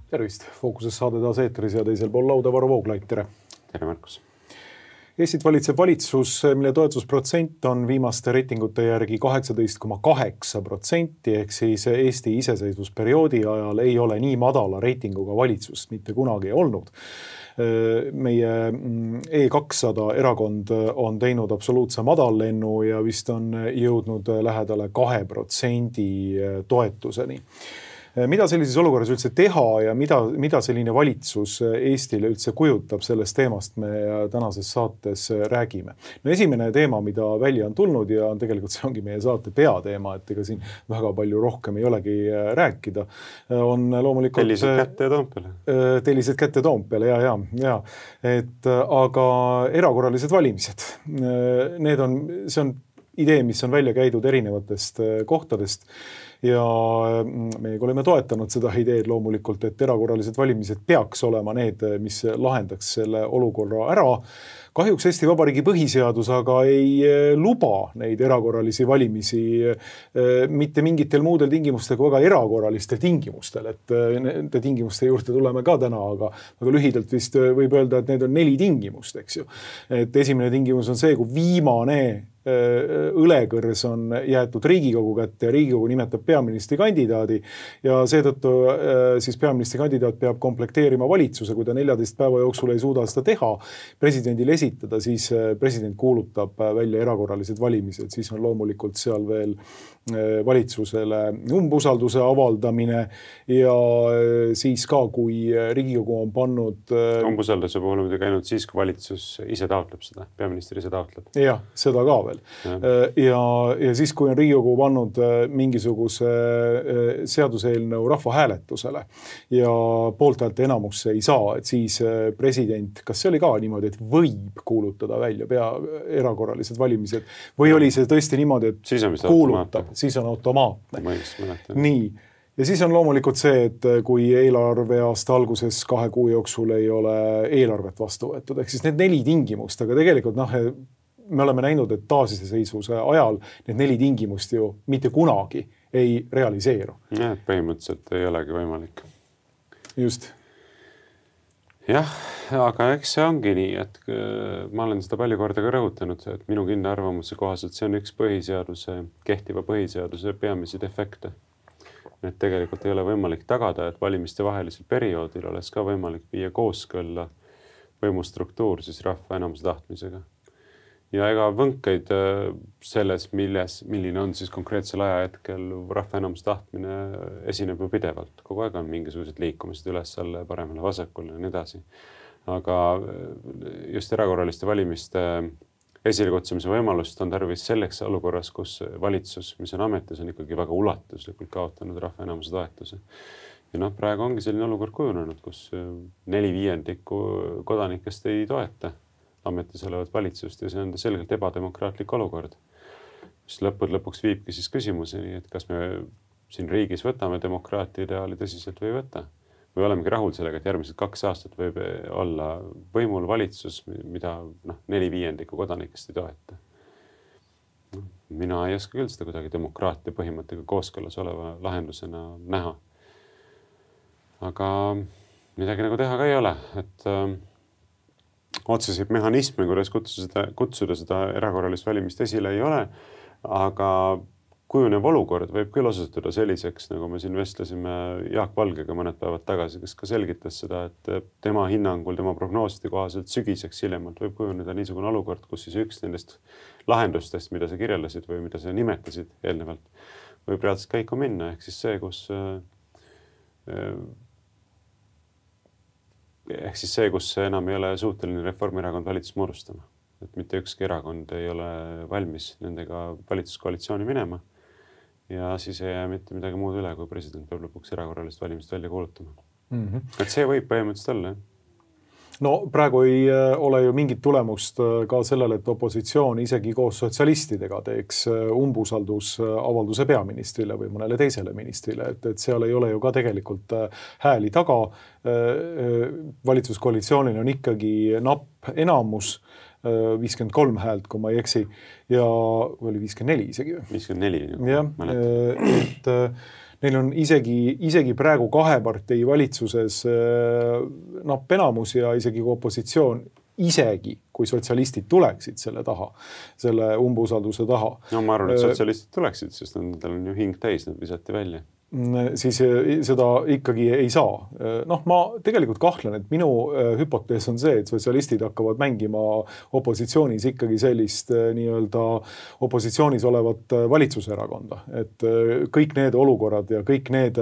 Tervist, Fookuses saade taas eetris ja teisel pool lauda Varro Vooglaid, tere. Tere, Markus. Eestit valitseb valitsus, mille toetusprotsent on viimaste reitingute järgi 18,8%, ehk siis Eesti iseseisvusperioodi ajal ei ole nii madala reitinguga valitsust mitte kunagi olnud. Meie E200 erakond on teinud absoluutse madallennu ja vist on jõudnud lähedale 2% toetuseni. Mida sellises olukorras üldse teha ja mida selline valitsus Eestile üldse kujutab, sellest teemast me tänases saates räägime. No esimene teema, mida välja on tulnud ja tegelikult see ongi meie saate peateema, et ega siin väga palju rohkem ei olegi rääkida, on loomulikult... Tellised kätte Toompeale. Tellised kätte Toompeale, ja. Aga erakorralised valimised, see on idee, mis on välja käidud erinevatest kohtadest, ja me oleme toetanud seda ideed loomulikult, et erakorralised valimised peaks olema need, mis lahendaks selle olukorra ära. Kahjuks Eesti Vabariigi põhiseadus aga ei luba neid erakorralisi valimisi mitte mingitel muudel tingimustel kui väga erakorralistel tingimustel, et nende tingimuste juurde tuleme ka täna, aga lühidalt vist võib öelda, et need on 4 tingimust, eks ju. Et esimene tingimus on see, kui viimane õlekõrs on jäetud Riigikogu kätte ja Riigikogu nimetab peaministri kandidaadi ja seetõttu siis peaministri kandidaat peab komplekteerima valitsuse, kui ta 14 päeva jooksul ei suuda seda teha, presidendile esitada, siis president kuulutab välja erakorralised valimised, siis on loomulikult seal veel valitsusele umbusalduse avaldamine ja siis ka, kui Riigikogu on pannud... Umbusalduse puhul on käinud siis, kui valitsus ise taotleb seda, peaminister ise taotleb. Jah, seda ka veel. Ja siis, kui on Riigikogu pannud mingisuguse seaduseelnõu rahvahääletusele ja poolthäälte enamusse ei saa, et siis president, kas see oli ka niimoodi, et võib kuulutada välja erakorralised valimised või oli see tõesti niimoodi, et kuulutab, siis on automaatne. Nii. Ja siis on loomulikult see, et kui eelarve aasta alguses 2 kuu jooksul ei ole eelarvet vastu võetud, ehk siis need 4 tingimust, aga tegelikult me oleme näinud, et taasiseseisvuse ajal need 4 tingimust ju mitte kunagi ei realiseeru. Ja, põhimõtteliselt ei olegi võimalik. Just. Jah, aga eks see ongi nii, et ma olen seda palju korda ka rõhutanud, et minu kindla arvamuse kohaselt see on üks kehtiva põhiseaduse peamisi defekte. Et tegelikult ei ole võimalik tagada, et valimiste vahelisel perioodil oleks ka võimalik viia kooskõlla võimustruktuur siis rahva enamuse tahtmisega. Ja ega võnkeid selles, milline on siis konkreetsel ajahetkel rahva enamuse tahtmine esineb ju pidevalt. Kogu aeg on mingisugused liikumised üles-alla, paremale, vasakule ja nii edasi. Aga just erakorraliste valimiste esilekutsumise võimalust on tarvis selleks olukorras, kus valitsus, mis on ametis, on ikkagi väga ulatuslikult kaotanud rahva enamuse toetuse. Ja praegu ongi selline olukord kujunenud, kus 4/5 kodanikest ei toeta ametis olevat valitsust ja see on selgelt ebademokraatlik olukord. Mis lõpuks viibki siis küsimuseni, et kas me siin riigis võtame demokraatia ideaali tõsiselt või ei võta. Või olemegi rahul sellega, et järgmised 2 aastat võib olla võimul valitsus, mida 4/5 kodanikest ei toeta. Mina ei oska küll seda kuidagi demokraatia põhimõttega kooskõlas oleva lahendusena näha. Aga midagi nagu teha ka ei ole, et otseseid mehhanisme, kuidas kutsuda seda erakorralist valimist esile ei ole, aga kujunev olukord võib küll osutuda selliseks, nagu me siin vestlesime Jaak Valgega mõned päevad tagasi, kes ka selgitas seda, et tema hinnangul, tema prognooside kohaselt sügiseks hiljemalt võib kujuneda niisugune olukord, kus siis üks nendest lahendustest, mida sa kirjeldasid või mida sa nimetasid eelnevalt, võib reaalselt käiku minna, ehk siis see, kus enam ei ole suuteline Reformierakond valitsust moodustama. Et mitte ükski erakond ei ole valmis nendega valitsuskoalitsiooni minema ja siis ei jää mitte midagi muud üle, kui president peab lõpuks erakorralist valimist välja kuulutama. Et see võib põhimõtteliselt olla, jah? No praegu ei ole ju mingit tulemust ka sellele, et opositsioon isegi koos sotsialistidega teeks umbusaldusavalduse peaministrile või mõnele teisele ministrile, et seal ei ole ju ka tegelikult hääli taga. Valitsuskoalitsioonil on ikkagi napp enamus, 53 häält, kui ma ei eksi, ja oli 54 isegi. 54, jah, et neil on isegi praegu 2 partei valitsuses enamus ja isegi kui opositsioon, isegi kui sotsialistid tuleksid selle taha, selle umbusalduse taha. No ma arvan, et sotsialistid tuleksid, sest nendel on ju hing täis, nad visati välja. Siis seda ikkagi ei saa. Ma tegelikult kahtlen, et minu hüpotees on see, et sotsialistid hakkavad mängima opositsioonis ikkagi sellist nii-öelda opositsioonis olevat valitsuserakonda. Et kõik need olukorrad ja kõik need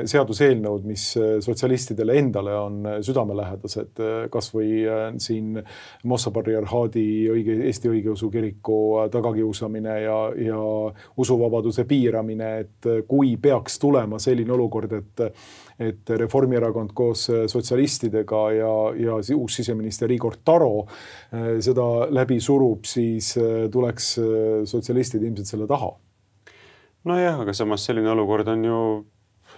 seaduseelnõud, mis sotsialistidele endale on südamelähedased, kas või siin Mossa patriarhaadi Eesti õigeusu kiriku tagakiusamine ja usuvabaduse piiramine, et kui peaks tulema selline olukord, et Reformierakond koos sotsialistidega ja uus siseminister Igor Taro seda läbi surub, siis tuleks sotsialistid ilmselt selle taha. Nojah, aga samas selline olukord on ju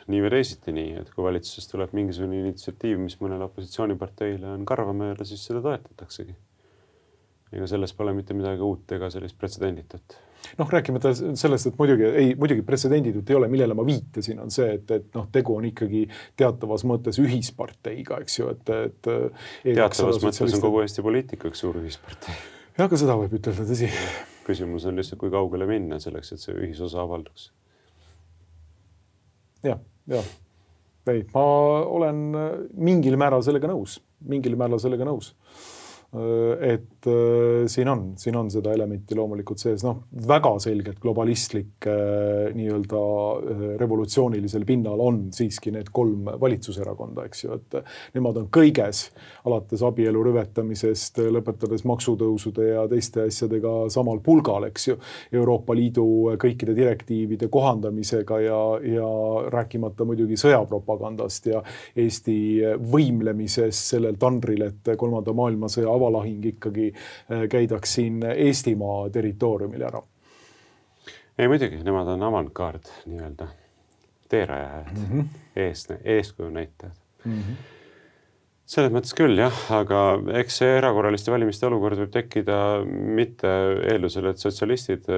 nii või teisiti nii, et kui valitsusest tuleb mingisugune initsiatiiv, mis mõnele opositsiooniparteile on karvamööda, siis seda toetataksegi. Ega selles pole mitte midagi uut ega sellist pretsedenditut. Rääkimata sellest, et muidugi pretsedenditut ei ole, millele ma viitasin, on see, et tegu on ikkagi teatavas mõttes ühisparteiga, eks ju. Teatavas mõttes on kogu Eesti poliitika üks suur ühispartei. Ja, aga seda võib ütelda, tõsi. Küsimus on lihtsalt, kui kaugele minna selleks, et see ühisosa avalduks. Ja. Ma olen mingil määral sellega nõus. Et siin on seda elementi loomulikult sees, väga selgelt globalistlik nii-öelda revolutsioonilisel pinnal on siiski need 3 valitsuserakonda, eks ju, et nemad on kõiges, alates abielu rüvetamisest, lõpetades maksutõusude ja teiste asjadega samal pulgal, eks ju, Euroopa Liidu kõikide direktiivide kohandamisega ja rääkimata muidugi sõjapropagandast ja Eesti võimlemisest sellel tandril, et 3. maailmasõja avalahing ikkagi käidaks siin Eestimaa territooriumil ära. Ei muidugi, nemad on avantgaard nii-öelda teerajajad, eeskuju näitajad. Selles mõttes küll jah, aga eks see erakorraliste valimiste olukord võib tekkida mitte eeldusel, et sotsialistid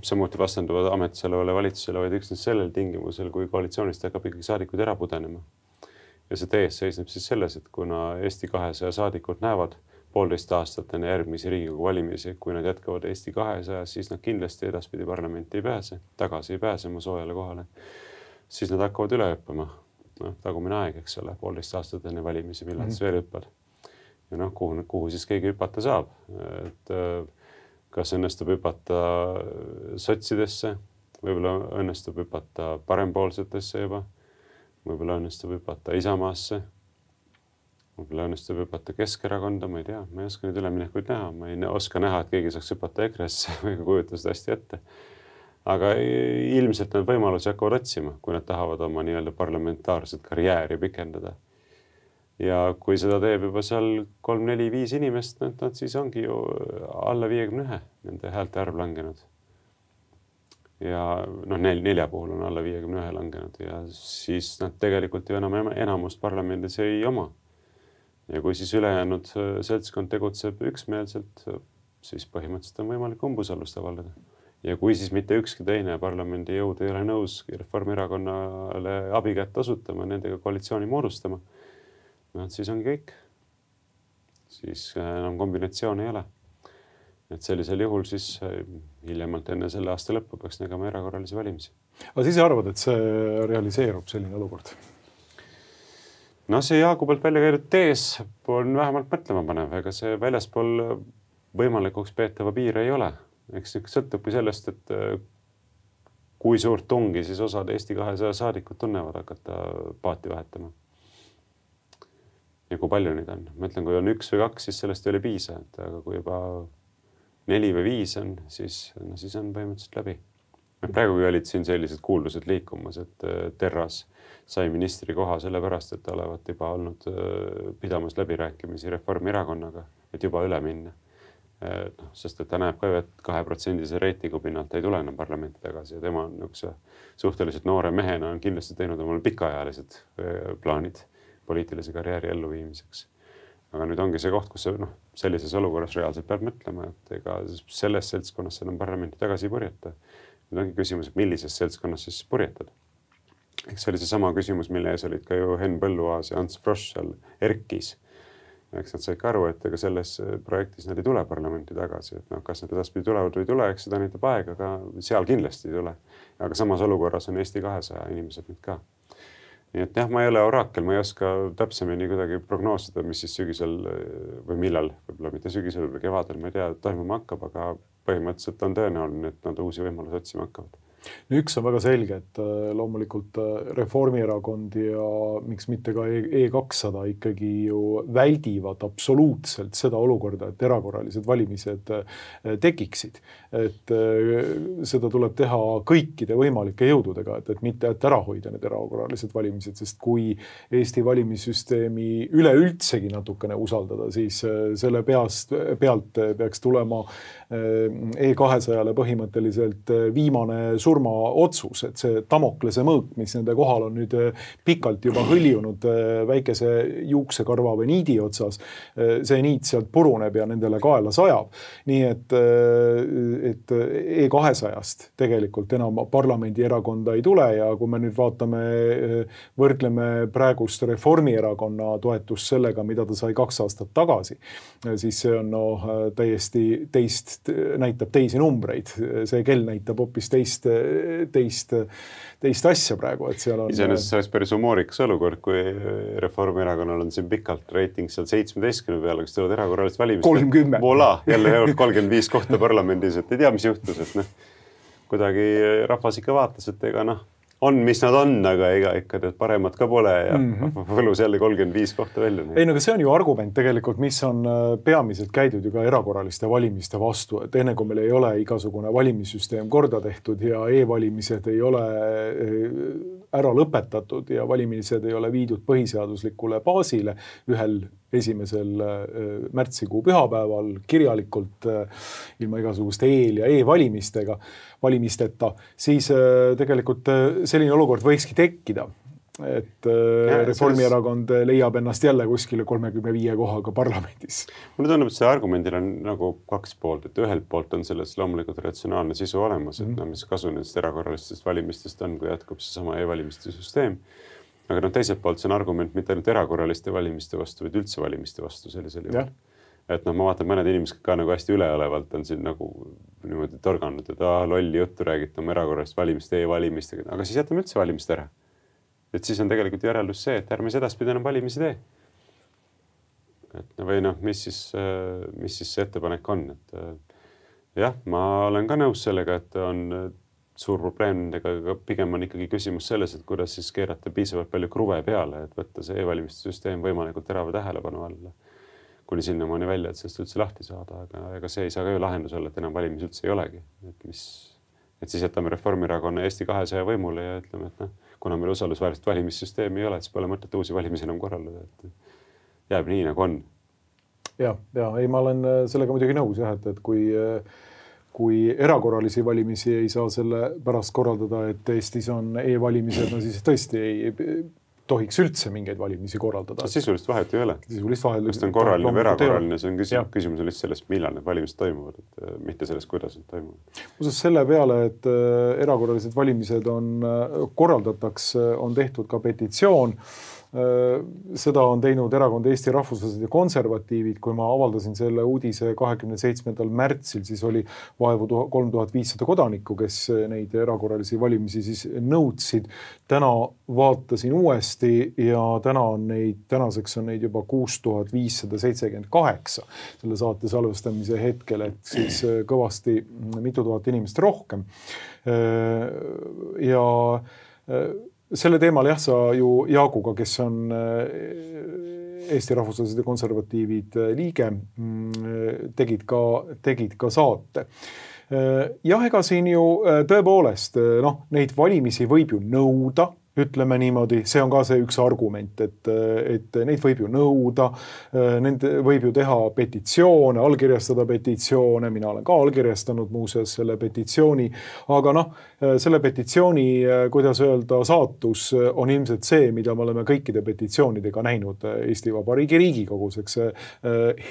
samuti vastanduvad ametis olevale valitsusele, vaid üksnes sellel tingimusel, kui koalitsioonist hakkab ikkagi saadikud ära pudenema. Ja see tees seisneb siis selles, et kuna Eesti 200 saadikud näevad 1,5 aastat enne järgmisi Riigikogu valimisi, kui nad jätkavad Eesti 200, siis nad kindlasti edaspidi parlamenti ei pääse, tagasi ei pääse oma soojale kohale. Siis nad hakkavad üle hüppama. Tagumine aeg, eks ole, 1,5 aastat enne valimisi, millal siis veel hüppad. Ja kuhu siis keegi hüpata saab. Et kas õnnestub hüpata sotsidesse, võib-olla õnnestub hüpata parempoolsetesse juba, võib-olla õnnestub hüpata Isamaasse, võib-olla õnnestub hüpata Keskerakonda, ma ei tea, ma ei oska neid üleminekuid näha, ma ei oska näha, et keegi saaks hüpata EKRE-sse või kujuta seda hästi ette. Aga ilmselt nad võimalusi hakkavad otsima, kui nad tahavad oma nii-öelda parlamentaarset karjääri pikendada. Ja kui seda teeb juba seal 3, 4, 5 inimest, nad siis ongi ju alla 51 nende häälte arv langenud. Ja 4 puhul on alla 51 langenud ja siis nad tegelikult ju enam enamust parlamendis ei oma. Ja kui siis ülejäänud seltskond tegutseb üksmeelselt, siis põhimõtteliselt on võimalik umbusaldust avaldada. Ja kui siis mitte ükski teine parlamendi jõud ei ole nõus Reformierakonnale abikätt osutama, nendega koalitsiooni moodustama, siis ongi kõik. Siis enam kombinatsioon ei ole. Et sellisel juhul siis hiljemalt enne selle aasta lõppu peaks nägema erakorralisi valimisi. Aga siis arvad, et see realiseerub selline olukord? See Jaagu poolt välja käidud tees on vähemalt mõtlema panev, ega see väljaspool võimalikuks peetava piire ei ole. Eks sõltubki sellest, et kui suurt tungi siis osad Eesti 200 saadikud tunnevad hakata paati vahetama. Ja kui palju neid on? Ma ütlen, kui on 1 või 2, siis sellest ei ole piisa, aga kui juba 4 või 5 on, siis on põhimõtteliselt läbi. Praegugi olid siin sellised kuuldused liikumas, et Terras sai ministri koha sellepärast, et ta olevat juba olnud pidamas läbirääkimisi Reformierakonnaga, et juba üle minna. Sest et ta näeb ka, et 2% reitingu pinnalt ei tule enam parlamenti tagasi ja tema on suhteliselt noore mehena on kindlasti teinud omal pikaajalised plaanid poliitilise karjääri elluviimiseks. Aga nüüd ongi see koht, kus sellises olukorras reaalselt peab mõtlema, et ega selles seltskonnas enam parlamenti tagasi ei purjeta. Nüüd ongi küsimus, et millises seltskonnas siis purjetada. Eks see oli see sama küsimus, mille ees olid ka ju Henn Põlluaas ja Ants Frosch seal ERKis. Eks nad said ka aru, et ega selles projektis nad ei tule parlamenti tagasi. Et noh, kas nad edaspidi tulevad või ei tule, eks seda näitab aeg, aga seal kindlasti ei tule. Aga samas olukorras on Eesti 200 inimesed nüüd ka. Nii et jah, ma ei ole oraakel, ma ei oska täpsemini kuidagi prognoosida, mis siis sügisel või millal, võib-olla mitte sügisel või kevadel, ma ei tea, toimuma hakkab, aga põhimõtteliselt on tõenäoline, et nad uusi võimalusi otsima hakkavad. Üks on väga selge, et loomulikult Reformierakond ja miks mitte ka E200 ikkagi ju väldivad absoluutselt seda olukorda, et erakorralised valimised tekiksid. Et seda tuleb teha kõikide võimalike jõududega, et mitte ära hoida need erakorralised valimised, sest kui Eesti valimissüsteemi üleüldsegi natukene usaldada, siis selle pealt peaks tulema E200-le põhimõtteliselt viimane surmaotsus, et see Damoklese mõõk, mis nende kohal on nüüd pikalt juba hõljunud väikese juuksekarva või niidi otsas, see niit sealt puruneb ja nendele kaela sajab. Nii et E200-st tegelikult enam parlamendierakonda ei tule ja kui me nüüd vaatame, võrdleme praegust Reformierakonna toetust sellega, mida ta sai 2 aastat tagasi, siis see on täiesti näitab teisi numbreid. See kell näitab hoopis teist asja praegu, et seal on... Iseenesest see oleks päris humoorikas olukord, kui Reformierakonnal on siin pikalt reiting seal 17 peale, kes tulevad erakorralist valimist. 30. Voila, jälle 35 kohta parlamendis, et ei tea, mis juhtus, et noh, kuidagi rahvas ikka vaatas, et ega noh, on, mis nad on, aga ikka paremat ka pole ja võlus jälle 35 kohta välja. Ei, no see on ju argument tegelikult, mis on peamiselt käidud ju ka erakorraliste valimiste vastu, et enne kui meil ei ole igasugune valimissüsteem korda tehtud ja e-valimised ei ole ära lõpetatud ja valimised ei ole viidud põhiseaduslikule baasile ühel 1. märtsikuu pühapäeval kirjalikult ilma igasuguste eel- ja valimisteta, siis tegelikult selline olukord võikski tekkida, et Reformierakond leiab ennast jälle kuskile 35 kohaga parlamendis. Mulle tundub, et see argumendil on nagu 2 poolt, et ühelt poolt on selles loomulikult ratsionaalne sisu olemas, et mis kasu nendest erakorralistest valimistest on, kui jätkub see sama e-valimiste süsteem. Aga teiselt poolt see on argument mitte ainult erakorraliste valimiste vastu, vaid üldse valimiste vastu sellisel juhul. Et ma vaatan, mõned inimesed ka nagu hästi üleolevalt on siin nagu niimoodi torganud, et lolli juttu räägite oma erakorralist valimist, e-valimist, aga siis jätame üldse valimist ära. Et siis on tegelikult järeldus see, et ärme edaspidi enam valimisi tee. Või mis siis see ettepanek on? Et jah, ma olen ka nõus sellega, et on suur probleem nendega, aga pigem on ikkagi küsimus selles, et kuidas siis keerata piisavalt palju kruve peale, et võtta see e-valimiste süsteem võimalikult terava tähelepanu alla. Kuni sinnamaani välja, et sellest üldse lahti saada, aga ega see ei saa ka ju lahendus olla, et enam valimis üldse ei olegi. Et siis jätame Reformierakonna Eesti 200 võimule ja ütleme, et kuna meil usaldusväärset valimissüsteemi ei ole, siis pole mõtet uusi valimisi enam korraldada, et jääb nii, nagu on. Ja, ei, ma olen sellega muidugi nõus, et kui erakorralisi valimisi ei saa selle pärast korraldada, et Eestis on e-valimised, siis tõesti ei tohiks üldse mingeid valimisi korraldada. Sisulist vahet ju ei ole. Sisulist vahet. Kas ta on korraline või erakorraline, see on küsimus lihtsalt sellest, millal need valimised toimuvad, mitte sellest, kuidas need toimuvad. Muuseas selle peale, et erakorralised valimised korraldatakse, on tehtud ka petitsioon. Seda on teinud erakond Eesti Rahvuslased ja Konservatiivid. Kui ma avaldasin selle uudise 27. märtsil, siis oli vaevu 3500 kodanikku, kes neid erakorralisi valimisi siis nõudsid. Täna vaatasin uuesti ja tänaseks on neid juba 6578 selle saate salvestamise hetkel, et siis kõvasti mitu tuhat inimest rohkem. Ja selle teemal sa ju Jaaguga, kes on Eesti Rahvuslased ja Konservatiivid liige, tegid ka saate. Jah, ega siin ju tõepoolest neid valimisi võib ju nõuda ütleme niimoodi, see on ka see üks argument, et neid võib ju nõuda, nende võib ju teha petitsioone, allkirjastada petitsioone, mina olen ka allkirjastanud muuseas selle petitsiooni, aga noh, selle petitsiooni, kuidas öelda, saatus on ilmselt see, mida me oleme kõikide petitsioonidega näinud Eesti Vabariigi Riigikogus, eks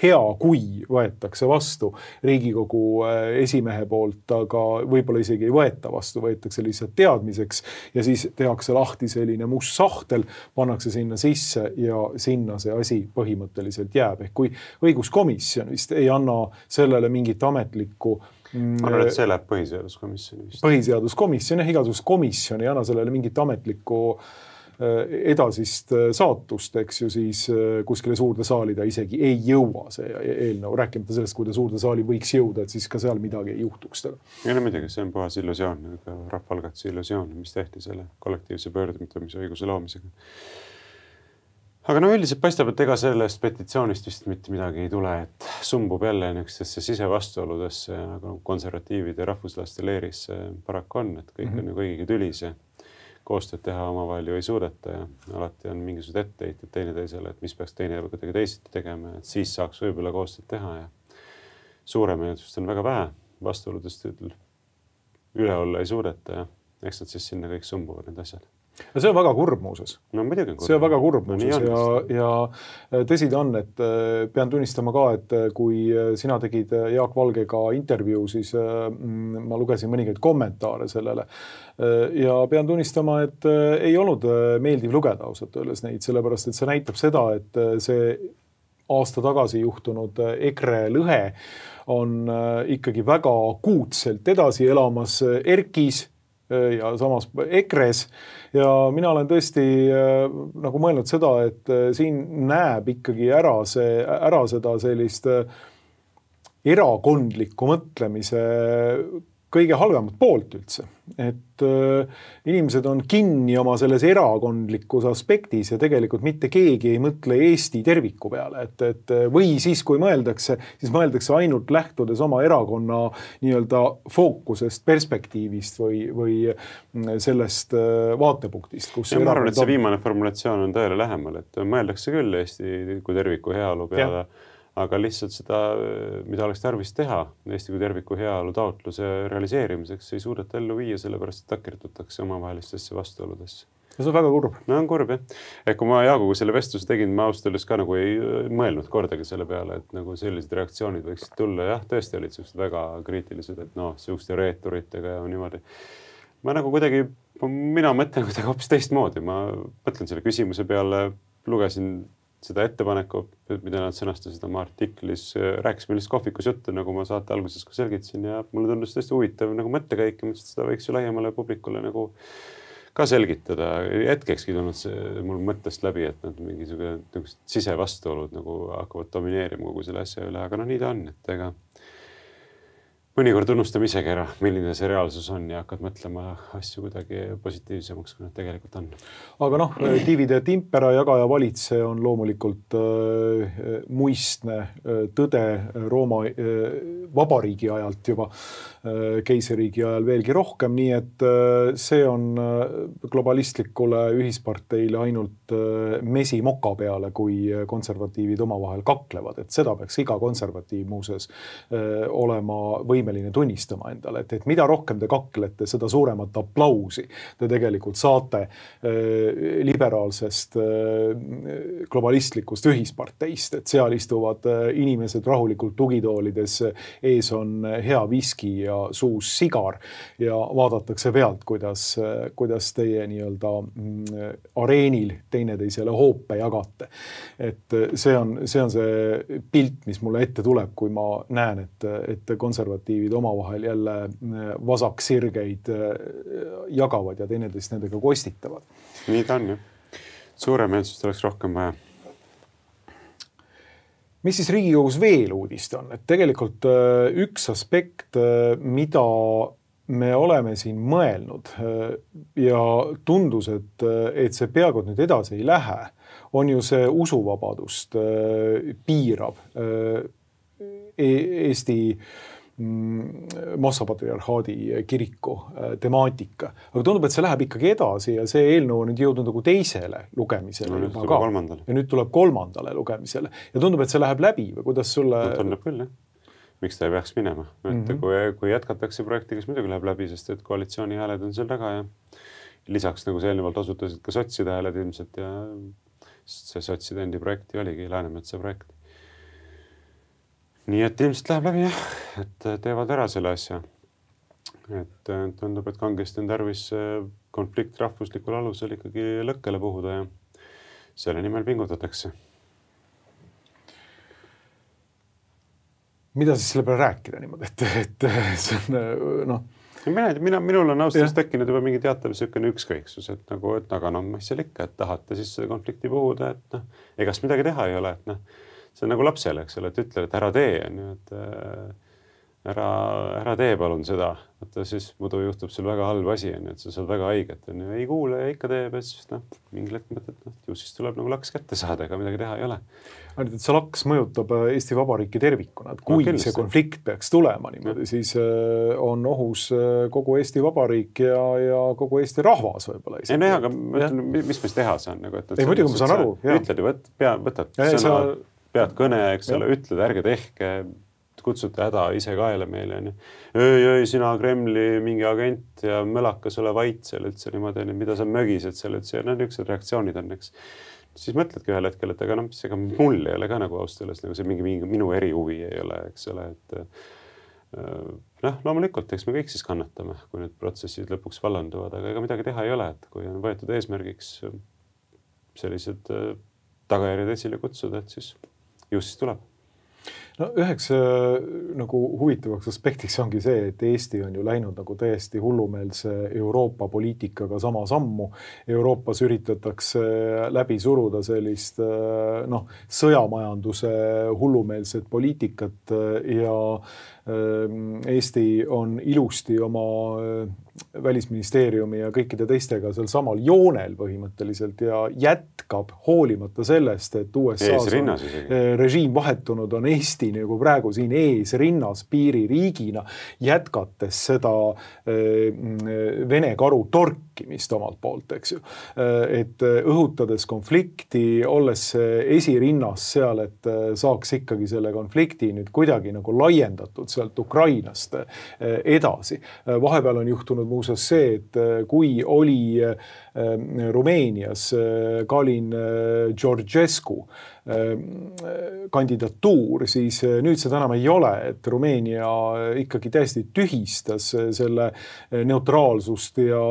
hea, kui võetakse vastu Riigikogu esimehe poolt, aga võib-olla isegi ei võeta vastu, võetakse lihtsalt teadmiseks ja siis tehakse lahti selline must sahtel, pannakse sinna sisse ja sinna see asi põhimõtteliselt jääb. Ehk kui õiguskomisjon vist ei anna sellele mingit ametlikku arvan, et see läheb põhiseaduskomisjoni vist. Põhiseaduskomisjon ja igasugust komisjon ei anna sellele mingit ametlikku edasist saatust, eks ju, siis kuskile suurde saali ta isegi ei jõua see eelnõu, rääkimata sellest, kui ta suurde saali võiks jõuda, et siis ka seal midagi ei juhtuks. Ja no midagi, see on puhas illusioon, rahvaalgatuse illusioon, mis tehti selle kollektiivse pöördumise õiguse loomisega. Aga no üldiselt paistab, et ega sellest petitsioonist vist mitte midagi ei tule, et sumbub jälle niisugustesse sisevastuoludesse, nagu konservatiivide ja rahvuslaste leeris paraku on, et kõik on ju kõigiga tülis ja koostööd teha omavahel ju ei suudeta ja alati on mingisugused etteheited teineteisele, et mis peaks teine kuidagi teisiti tegema, et siis saaks võib-olla koostööd teha ja suuremeelsust on väga vähe, vastuoludest üle olla ei suudeta ja eks nad siis sinna kõik sumbuvad need asjad. Ja see on väga kurb muuses. No muidugi kurb. See on väga kurb muuses ja tõsi ta on, et pean tunnistama ka, et kui sina tegid Jaak Valgega intervjuu, siis ma lugesin mõningaid kommentaare sellele ja pean tunnistama, et ei olnud meeldiv lugeda ausalt öeldes neid, sellepärast et see näitab seda, et see aasta tagasi juhtunud EKRE lõhe on ikkagi väga akuutselt edasi elamas Erkis ja samas EKRE-s ja mina olen tõesti nagu mõelnud seda, et siin näeb ikkagi ära seda sellist erakondliku mõtlemise kõige halvemat poolt üldse. Et inimesed on kinni oma selles erakondlikus aspektis ja tegelikult mitte keegi ei mõtle Eesti terviku peale. Või siis, kui mõeldakse, siis mõeldakse ainult lähtudes oma erakonna nii-öelda fookusest, perspektiivist või sellest vaatepunktist. Ma arvan, et see viimane formulatsioon on tõele lähemal, et mõeldakse küll Eesti kui terviku heaolu peale, aga lihtsalt seda, mida oleks tarvis teha Eesti kui terviku heaolu taotluse realiseerimiseks, ei suudeta ellu viia, sellepärast et takirdutakse omavahelistesse vastuoludesse. Ja see on väga kurb. No on kurb, jah. Kui ma Jaaguga selle vestluse tegin, ma ausalt ka nagu ei mõelnud kordagi selle peale, et nagu sellised reaktsioonid võiksid tulla. Jah, tõesti olid sellised väga kriitilised, et sellised reeturitega ja niimoodi. Ma nagu kuidagi, mina mõtlen kuidagi hoopis teistmoodi. Ma mõtlen selle küsimuse peale, lugesin seda ettepaneku, mida nad sõnastasid oma artiklis, rääkisime lihtsalt kohvikus juttu, nagu ma saate alguses ka selgitasin ja mulle tundus tõesti huvitav nagu mõttekäik, et seda võiks ju laiemale publikule nagu ka selgitada. Hetkekski tulnud see mul mõttest läbi, et nad mingisugune sisevastuolud nagu hakkavad domineerima kogu selle asja üle, aga nii ta on, et ega mõnikord unustame isegi ära, milline see reaalsus on ja hakkad mõtlema asju kuidagi positiivsemaks, kui nad tegelikult on. Aga noh, divide et impera jagaja valitse on loomulikult muistne tõde Rooma vabariigi ajalt juba, keiseriigi ajal veelgi rohkem, nii et see on globalistlikule ühisparteile ainult mesi moka peale, kui konservatiivid omavahel kaklevad, et seda peaks iga konservatiiv muuses olema võimeline tunnistama endale, et mida rohkem te kaklete, seda suuremat aplausi te tegelikult saate liberaalsest globalistlikust ühisparteist, et seal istuvad inimesed rahulikult tugitoolides, ees on hea viski ja suus sigar ja vaadatakse pealt, kuidas teie nii-öelda areenil teineteisele hoope jagate. Et see on see pilt, mis mulle ette tuleb, kui ma näen, et konservatiivid omavahel jälle vasaksirgeid jagavad ja teineteist nendega kostitavad. Nii ta on, jah. Suuremeelsust oleks rohkem vaja. Mis siis Riigikogus veel uudist on? Et tegelikult üks aspekt, mida me oleme siin mõelnud ja tundus, et see peaaegu nüüd edasi ei lähe, on ju see usuvabadust piirav Eesti Moskva patriarhaadi kiriku temaatika. Aga tundub, et see läheb ikkagi edasi ja see eelnõu on nüüd jõudnud nagu teisele lugemisele. No, nüüd tuleb kolmandale. Ja nüüd tuleb kolmandale lugemisele. Ja tundub, et see läheb läbi või kuidas sulle... Tundub küll, jah. Miks ta ei peaks minema? Kui jätkatakse projekti, kes muidugi läheb läbi, sest et koalitsiooni hääled on seal taga ja lisaks, nagu see eelnevalt osutasid, ka sotside hääled ilmselt ja see sotside endi projekti oligi Läänemetsa projekt. Nii et ilmselt läheb läbi, jah, et teevad ära selle asja. Et tundub, et kangesti on tarvis konflikt rahvuslikul alusel ikkagi lõkkele puhuda ja selle nimel pingutatakse. Mida siis selle peale rääkida niimoodi, et see on, noh... Minul on austas tekkinud juba mingi teatav selline ükskõiksus, et nagu, et aga mis seal ikka, et tahate siis seda konflikti puhuda, et egast midagi teha ei ole, et see on nagu lapsele, eks ole, et ütled, et ära tee, et ära tee palun seda, et siis muidu juhtub sul väga halb asi, et sa saad väga haiget, ei kuule ja ikka teeb, et siis mingi hetk mõtled, ju siis tuleb nagu laks kätte saada, ega midagi teha ei ole. Et see laks mõjutab Eesti Vabariiki tervikuna, et kui see konflikt peaks tulema niimoodi, siis on ohus kogu Eesti Vabariik ja kogu Eesti rahvas võib-olla. Ei, aga mis meis teha saan? Ei, muidugi ma saan aru. Ütled ju, võtad sõna, pead kõne, eks ole, ütled, ärge tehke, kutsute häda ise kaela meile. Öö, sina Kremli mingi agent ja mõlakas ole vait seal üldse niimoodi, mida sa mögised seal üldse. Ja niisugused reaktsioonid on, eks. Siis mõtledki ühel hetkel, et ega mul ei ole ka nagu austööles, nagu see mingi minu erihuvi ei ole, eks ole. Loomulikult, eks me kõik siis kannatame, kui need protsessid lõpuks vallanduvad, aga ega midagi teha ei ole, et kui on võetud eesmärgiks sellised tagajärjed esile kutsuda, et siis tuleb. No üheks nagu huvitavaks aspektiks ongi see, et Eesti on ju läinud nagu täiesti hullumeelse Euroopa poliitikaga sama sammu. Euroopas üritatakse läbi suruda sellist sõjamajanduse hullumeelset poliitikat ja Eesti on ilusti oma välisministeeriumi ja kõikide teistega seal samal joonel põhimõtteliselt ja jätkab hoolimata sellest, et USA-s on režiim vahetunud, on Eesti nagu praegu siin ees rinnas piiririigina, jätkates seda Vene karu torkimist omalt poolt, eks ju. Et õhutades konflikti, olles esirinnas seal, et saaks ikkagi selle konflikti nüüd kuidagi nagu laiendatud sealt Ukrainast edasi. Vahepeal on juhtunud muuseas see, et kui oli Rumeenias Kalin Georgescu kandidatuur, siis nüüd seda enam ei ole, et Rumeenia ikkagi täiesti tühistas selle neutraalsust ja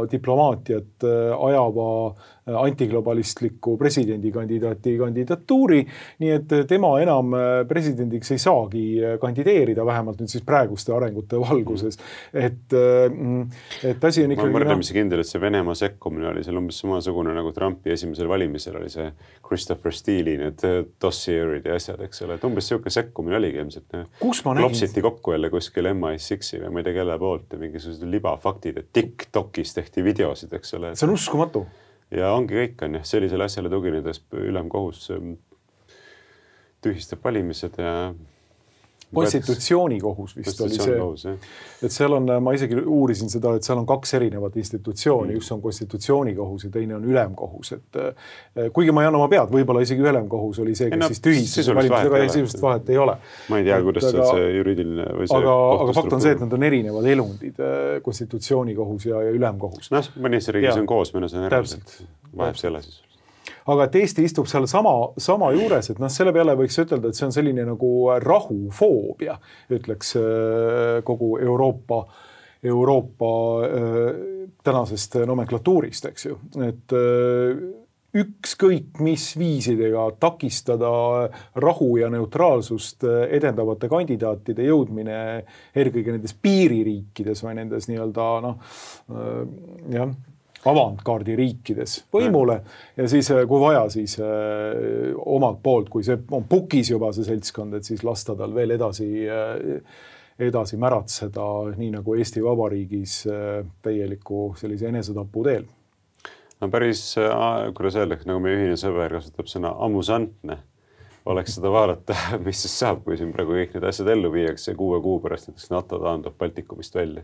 diplomaatiat ajava antiglobalistliku presidendikandidaati kandidatuuri, nii et tema enam presidendiks ei saagi kandideerida, vähemalt nüüd siis praeguste arengute valguses. Et asi on ikkagi... Ma võrdlemisi kindel, et see Venemaa sekkumine oli seal umbes samasugune nagu Trumpi esimesel valimisel oli see Christopher Steele'i need dossierid ja asjad, eks ole. Et umbes selline sekkumine oligi ilmselt. Klopsiti kokku jälle kuskil MI6 või ma ei tea kelle poolt ja mingisugused libafaktid, et TikTokis tehti videosid, eks ole. See on uskumatu. Ja ongi kõik on, sellisele asjale tuginedes ülemkohus tühistab valimised ja... Konstitutsioonikohus vist oli see, et seal on, ma isegi uurisin seda, et seal on kaks erinevat institutsiooni, üks on konstitutsioonikohus ja teine on ülemkohus, et kuigi ma ei anna oma pead, võib-olla isegi ülemkohus oli see, kes siis tühistas valimisega ja sisulist vahet ei ole. Ma ei tea, kuidas see juriidiline või see aga fakt on see, et nad on erinevad elundid, konstitutsioonikohus ja ülemkohus. Mõnes riigis on koos, mõnes on eraldiselt. Vahet selle siis. Aga et Eesti istub seal sama juures, et selle peale võiks ütelda, et see on selline nagu rahufoobia, ütleks kogu Euroopa tänasest nomenklatuurist, eks ju. Et ükskõik mis viisidega takistada rahu ja neutraalsust edendavate kandidaatide jõudmine eelkõige nendes piiririikides või nendes nii-öelda avantkaardi riikides võimule ja siis kui vaja, siis omalt poolt, kui see on pukis juba see seltskond, et siis lasta tal veel edasi märatseda, nii nagu Eesti Vabariigis täieliku sellise enesetapu teel. No päris, kuidas öeldakse, nagu meie ühine sõber kasutab sõna amusantne, oleks seda vaadata, mis siis saab, kui siin praegu kõik need asjad ellu viiakse ja 6 kuu pärast näiteks NATO taandub Baltikumist välja.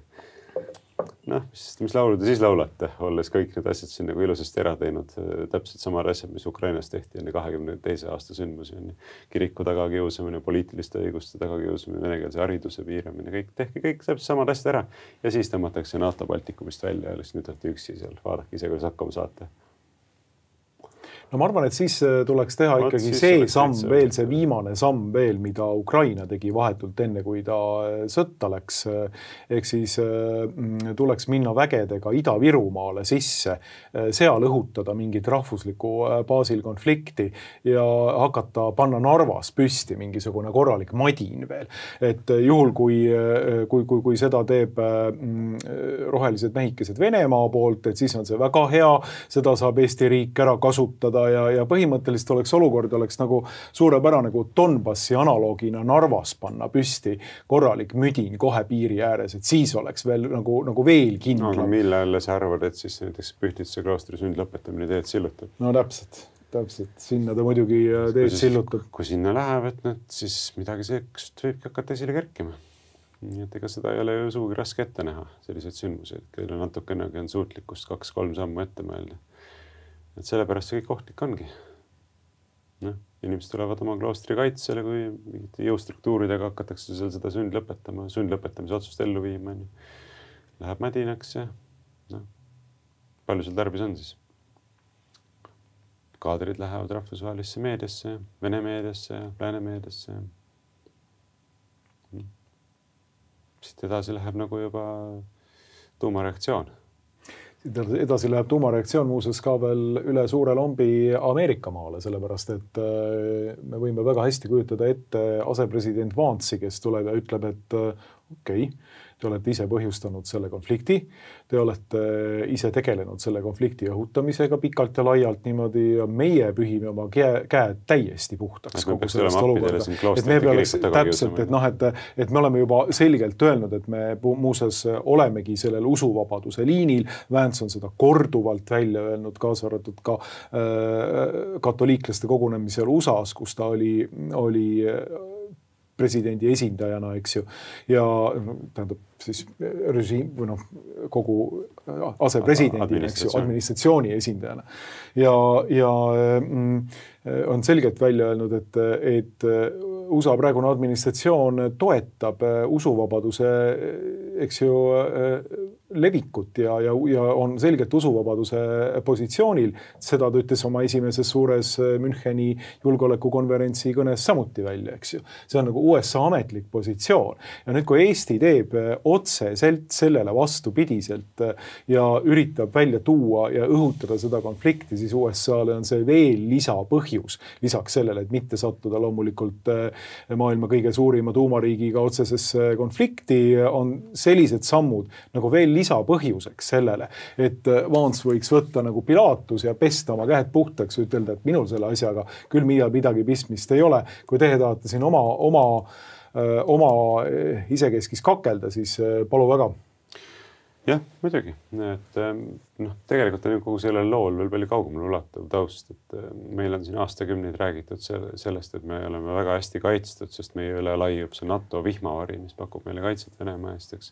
Noh, mis laulu te siis laulate, olles kõik need asjad siin nagu ilusasti ära teinud, täpselt samad asjad, mis Ukrainas tehti enne 22. aasta sündmusi, on kiriku tagakiusamine, poliitiliste õiguste tagakiusamine, venekeelse hariduse piiramine, kõik, tehke kõik täpselt samad asjad ära ja siis tõmmatakse NATO Baltikumist välja ja nüüd olete üksi seal, vaadake ise, kuidas hakkama saate. No ma arvan, et siis tuleks teha ikkagi see samm veel, see viimane samm veel, mida Ukraina tegi vahetult enne, kui ta sõtta läks. Ehk siis tuleks minna vägedega Ida-Virumaale sisse, seal õhutada mingit rahvusliku baasil konflikti ja hakata panna Narvas püsti mingisugune korralik madin veel. Et juhul, kui seda teeb rohelised mehikesed Venemaa poolt, et siis on see väga hea, seda saab Eesti riik ära kasutada ja põhimõtteliselt olukord oleks nagu suurepärane, nagu Donbassi analoogina Narvas panna püsti korralik müdin kohe piiri ääres, et siis oleks veel nagu veel kindlam. No, mille jälle sa arvad, et siis näiteks Pühtitsa kloostri sundlõpetamine teed sillutab? No täpselt. Sinna ta muidugi teed sillutab. Kui sinna läheb, siis midagi seekust võibki hakata esile kerkima. Nii et ega seda ei ole ju suugi raske ette näha, selliseid sündmusi, et kelle natukenegi on suutlikkust 2-3 sammu ette mõelda. Et sellepärast see kõik ohtlik ongi. No, inimesed tulevad oma kloostri kaitsele, kui mingite jõustruktuuridega hakatakse seal seda sundlõpetamise otsust ellu viima. Läheb madinaks ja palju seal tarbis on siis? Kaadrid lähevad rahvusvahelisse meediasse, Vene meediasse, Lääne meediasse. Siit edasi läheb nagu juba tuumareaktsioon. Edasi läheb tuumareaktsioon muuseas ka veel üle suure lombi Ameerika maale, sellepärast et me võime väga hästi kujutada ette asepresident Vance'i, kes tuleb ja ütleb, et okei, te olete ise põhjustanud selle konflikti, te olete ise tegelenud selle konflikti õhutamisega pikalt ja laialt niimoodi ja meie pühime oma käed täiesti puhtaks kogu sellest olukorda. Et me peaks täpselt, et me oleme juba selgelt öelnud, et me muuseas olemegi sellel usuvabaduse liinil. Vance on seda korduvalt välja öelnud, kaasa arvatud ka katoliiklaste kogunemisel USA-s, kus ta oli presidendi esindajana, eks ju, ja tähendab siis režiim või kogu asepresidendina, eks ju, administratsiooni esindajana. Ja on selgelt välja öelnud, et USA praegune administratsioon toetab usuvabaduse, eks ju, levikut ja on selgelt usuvabaduse positsioonil. Seda ta ütles oma esimeses suures Müncheni julgeolekukonverentsi kõnes samuti välja, eks ju. See on nagu USA ametlik positsioon. Ja nüüd, kui Eesti teeb otse sellele vastupidiselt ja üritab välja tuua ja õhutada seda konflikti, siis USA-le on see veel lisapõhjus. Lisaks sellele, et mitte sattuda loomulikult maailma kõige suurima tuumariigiga otsesesse konflikti, on sellised sammud nagu veel lisapõhjuseks sellele, et Vance võiks võtta nagu Pilatus ja pesta oma käed puhtaks ja ütelda, et minul selle asjaga küll midagi pistmist ei ole. Kui teie tahate siin oma isekeskis kakelda, siis palu väga. Jah, muidugi. Tegelikult on kogu sellel lool veel palju kaugemale ulatav taust, et meil on siin aastakümneid räägitud sellest, et me oleme väga hästi kaitstud, sest meie üle laiub see NATO vihmavari, mis pakub meile kaitset Venemaa eest, eks.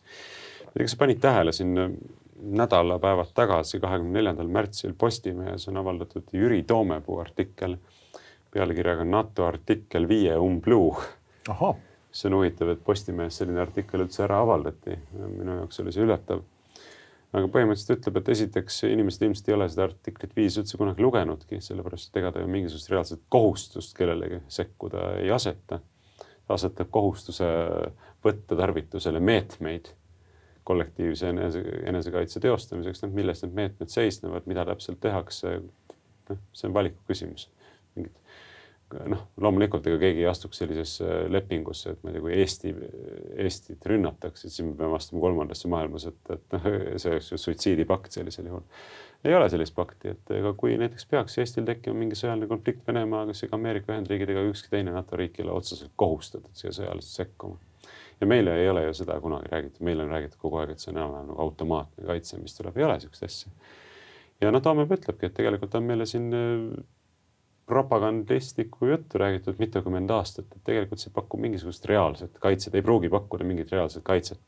Kas sa panid tähele siin nädalapäevad tagasi, 24. märtsil Postimehes on avaldatud Jüri Toomepuu artikkel pealkirjaga NATO artikkel 5 umbluu. Aha. See on huvitav, et Postimehes selline artikkel üldse ära avaldati. Minu jaoks oli see ületav. Aga põhimõtteliselt ütleb, et esiteks inimesed ilmselt ei ole seda artiklit 5 üldse kunagi lugenudki, sellepärast et ega ta ju mingisugust reaalset kohustust kellelegi sekkuda ei aseta. Ta asetab kohustuse võtta tarvitusele meetmeid kollektiivse enesekaitse teostamiseks, millest need meetmed seisnevad, mida täpselt tehakse. See on valiku küsimus. Loomulikult ega keegi ei astuks sellisesse lepingusse, et kui Eestit rünnatakse, siis me peame astuma 3. maailmas, et see oleks ju suitsiidipakt sellisel juhul. Ei ole sellist pakti, et kui näiteks peaks Eestil tekkima mingi sõjaline konflikt Venemaaga, siis Ameerika Ühendriigid ega ükski teine NATO riik ei ole otseselt kohustatud siia sõjaliselt sekkuma. Ja meile ei ole ju seda kunagi räägitud. Meil on räägitud kogu aeg, et see on nagu automaatne kaitse, mis tuleb. Ei ole sellist asja. Ja Toomepuu ütlebki, et tegelikult on meile siin propagandistlikku juttu räägitud mitukümmend aastat, et tegelikult see pakub mingisugust reaalset kaitset, ei pruugi pakkuda mingit reaalset kaitset.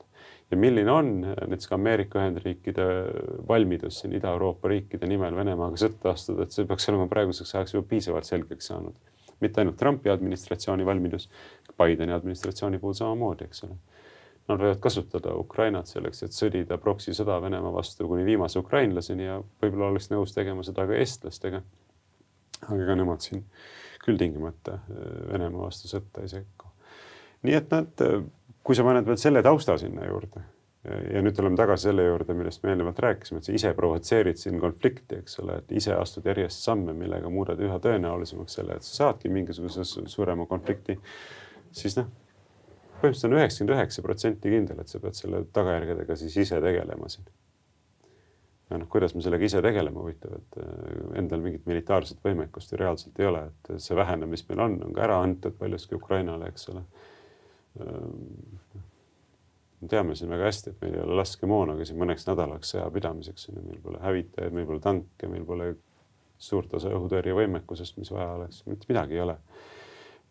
Ja milline on näiteks ka Ameerika Ühendriikide valmidus siin Ida-Euroopa riikide nimel Venemaaga sõtta astuda, et see peaks olema praeguseks ajaks juba piisavalt selgeks saanud. Mitte ainult Trumpi administratsiooni valmidus, Bideni administratsiooni puhul samamoodi, eks ole. Nad võivad kasutada Ukrainat selleks, et sõdida proksi sõda Venemaa vastu kuni viimase ukrainlaseni ja võib-olla oleks nõus tegema seda ka eestlastega. Aga ka nemad siin küll tingimata Venemaa vastu sõtta ei sekku. Nii et nad, kui sa paned veel selle tausta sinna juurde ja nüüd tuleme tagasi selle juurde, millest me eelnevalt rääkisime, et sa ise provotseerid siin konflikti, eks ole, et ise astud järjest samme, millega muudad üha tõenäolisemaks selle, et sa saadki mingisuguse suurema konflikti, siis põhimõtteliselt on 99% kindel, et sa pead selle tagajärgedega siis ise tegelema siin. Ja kuidas me sellega ise tegelema huvitav, et endal mingit militaarset võimekust ju reaalselt ei ole, et see vähene, mis meil on ka ära antud paljuski Ukrainale, eks ole. Me teame siin väga hästi, et meil ei ole laskemoonaga siin mõneks nädalaks sõja pidamiseks, meil pole hävitajaid, meil pole tanke, meil pole suurt osa õhutõrje võimekusest, mis vaja oleks, mitte midagi ei ole.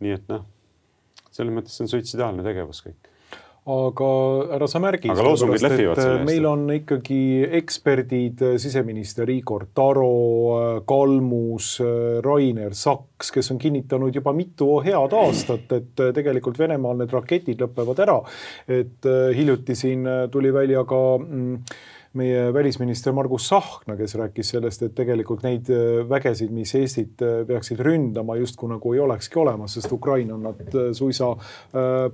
Nii et selles mõttes on suitsidaalne tegevus kõik. Aga ära sa märgi, meil on ikkagi eksperdid, siseminister Igor Taro, Kalmus, Rainer Saks, kes on kinnitanud juba mitu head aastat, et tegelikult Venemaal need raketid lõpevad ära. Et hiljuti siin tuli välja ka meie välisminister Margus Tsahkna, kes rääkis sellest, et tegelikult neid vägesid, mis Eestit peaksid ründama, justkui nagu ei olekski olemas, sest Ukraina on nad suisa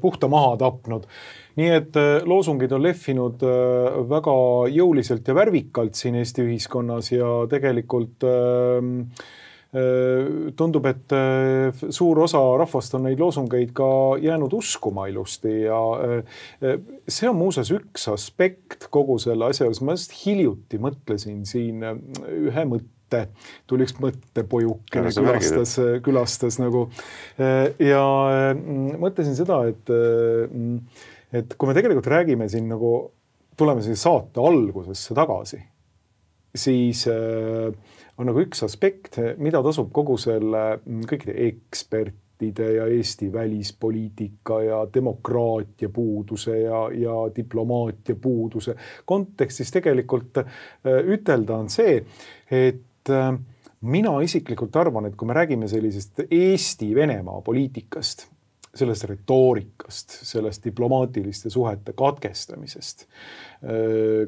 puhta maha tapnud. Nii et loosungid on lehvinud väga jõuliselt ja värvikalt siin Eesti ühiskonnas ja tegelikult tundub, et suur osa rahvast on neid loosungeid ka jäänud uskuma ilusti ja see on muuseas üks aspekt kogu selle asja, ma just hiljuti mõtlesin siin ühe mõtte, tuli üks mõttepojuke külastas nagu ja mõtlesin seda, et kui me tegelikult räägime siin nagu, tuleme siin saate algusesse tagasi, siis on nagu üks aspekt, mida tasub kogu selle kõikide ekspertide ja Eesti välispoliitika ja demokraatia puuduse ja diplomaatia puuduse kontekstis tegelikult ütelda on see, et mina isiklikult arvan, et kui me räägime sellisest Eesti-Venemaa poliitikast, sellest retoorikast, sellest diplomaatiliste suhete katkestamisest,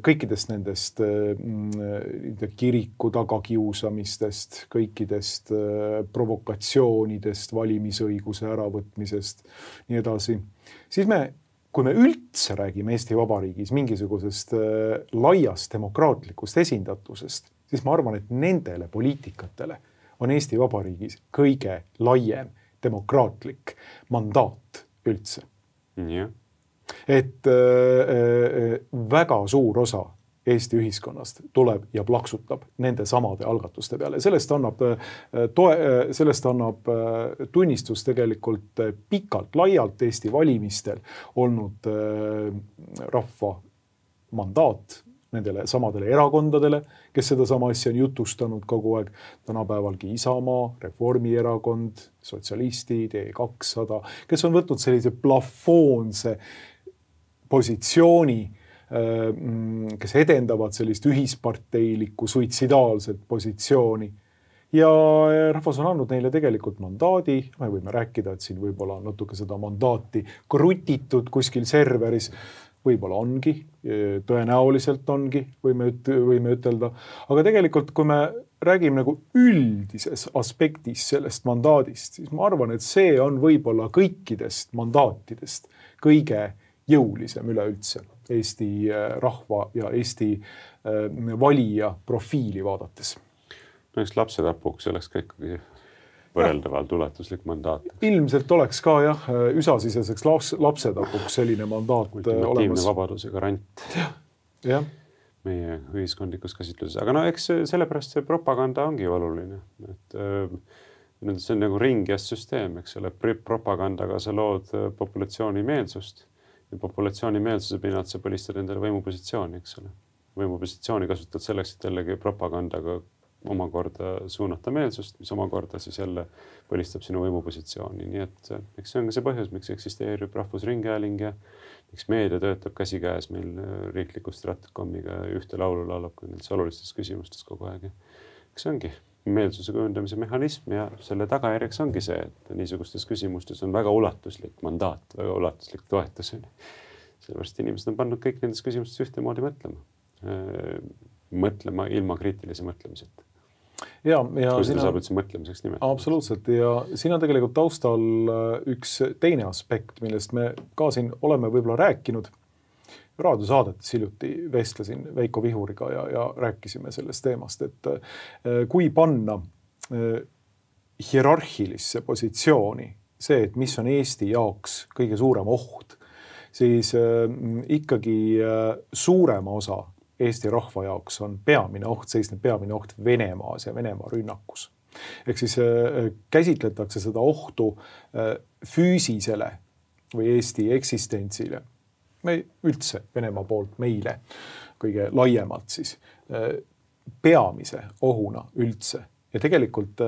kõikidest nendest kiriku tagakiusamistest, kõikidest provokatsioonidest, valimisõiguse äravõtmisest, nii edasi. Siis kui me üldse räägime Eesti Vabariigis mingisugusest laiast demokraatlikust esindatusest, siis ma arvan, et nendele poliitikatele on Eesti Vabariigis kõige laiem demokraatlik mandaat üldse. Yeah. Et väga suur osa Eesti ühiskonnast tuleb ja plaksutab nende samade algatuste peale. Sellest annab tunnistus tegelikult pikalt laialt Eesti valimistel olnud rahva mandaat nendele samadele erakondadele, kes seda sama asja on jutustanud kogu aeg, tänapäevalgi Isamaa, Reformierakond, sotsialistid, E200, kes on võtnud sellise plafoonse positsiooni, kes edendavad sellist ühisparteilikku suitsidaalset positsiooni. Ja rahvas on andnud neile tegelikult mandaadi, me võime rääkida, et siin võib-olla natuke seda mandaati krutitud kuskil serveris, võib-olla ongi, tõenäoliselt ongi, võime ütelda. Aga tegelikult, kui me räägime nagu üldises aspektis sellest mandaadist, siis ma arvan, et see on võib-olla kõikidest mandaatidest kõige jõulisem üleüldse Eesti rahva ja Eesti valija profiili vaadates. No eks lapsetapuks oleks ka ikkagi võrreldavalt ulatuslik mandaat. Ilmselt oleks ka üsasiseseks lapsetapuks selline mandaat ultimatiivne vabaduse garant ja. Meie ühiskondlikus käsitluses. Aga eks sellepärast see propaganda ongi oluline. Et, see on nagu ringias süsteem, eks ole. Propagandaga sa lood populatsiooni meelsust ja populatsiooni meelsuse pinnalt sa põlistad endale võimupositsiooni, eks ole. Võimupositsiooni kasutad selleks, et jällegi propagandaga omakorda suunata meelsust, mis omakorda siis jälle põlistab sinu võimupositsiooni. Nii et eks see on ka see põhjus, miks eksisteerib Rahvusringhääling ja miks meedia töötab käsikäes meil riikliku Stratkomiga ja ühte laulu laulab ka nendes olulistes küsimustes kogu aeg. Eks see ongi meelsuse kujundamise mehhanism ja selle tagajärjeks ongi see, et niisugustes küsimustes on väga ulatuslik mandaat, väga ulatuslik toetus. Sellepärast inimesed on pannud kõik nendes küsimustes ühtemoodi mõtlema ilma kriitilise mõtlemiseta. Kui seda saab üldse mõtlemiseks nimetada. Absoluutselt. Ja siin on tegelikult taustal üks teine aspekt, millest me ka siin oleme võib-olla rääkinud. Raadiosaadetes hiljuti vestlesin Veiko Vihuriga ja rääkisime sellest teemast, et kui panna hierarhilisse positsiooni see, et mis on Eesti jaoks kõige suurem oht, siis ikkagi suurema osa Eesti rahva jaoks on peamine oht, seisneb peamine oht Venemaas ja Venemaa rünnakus. Ehk siis käsitletakse seda ohtu füüsisele või Eesti eksistentsile. Me üldse Venemaa poolt meile kõige laiemalt siis peamise ohuna üldse. Ja tegelikult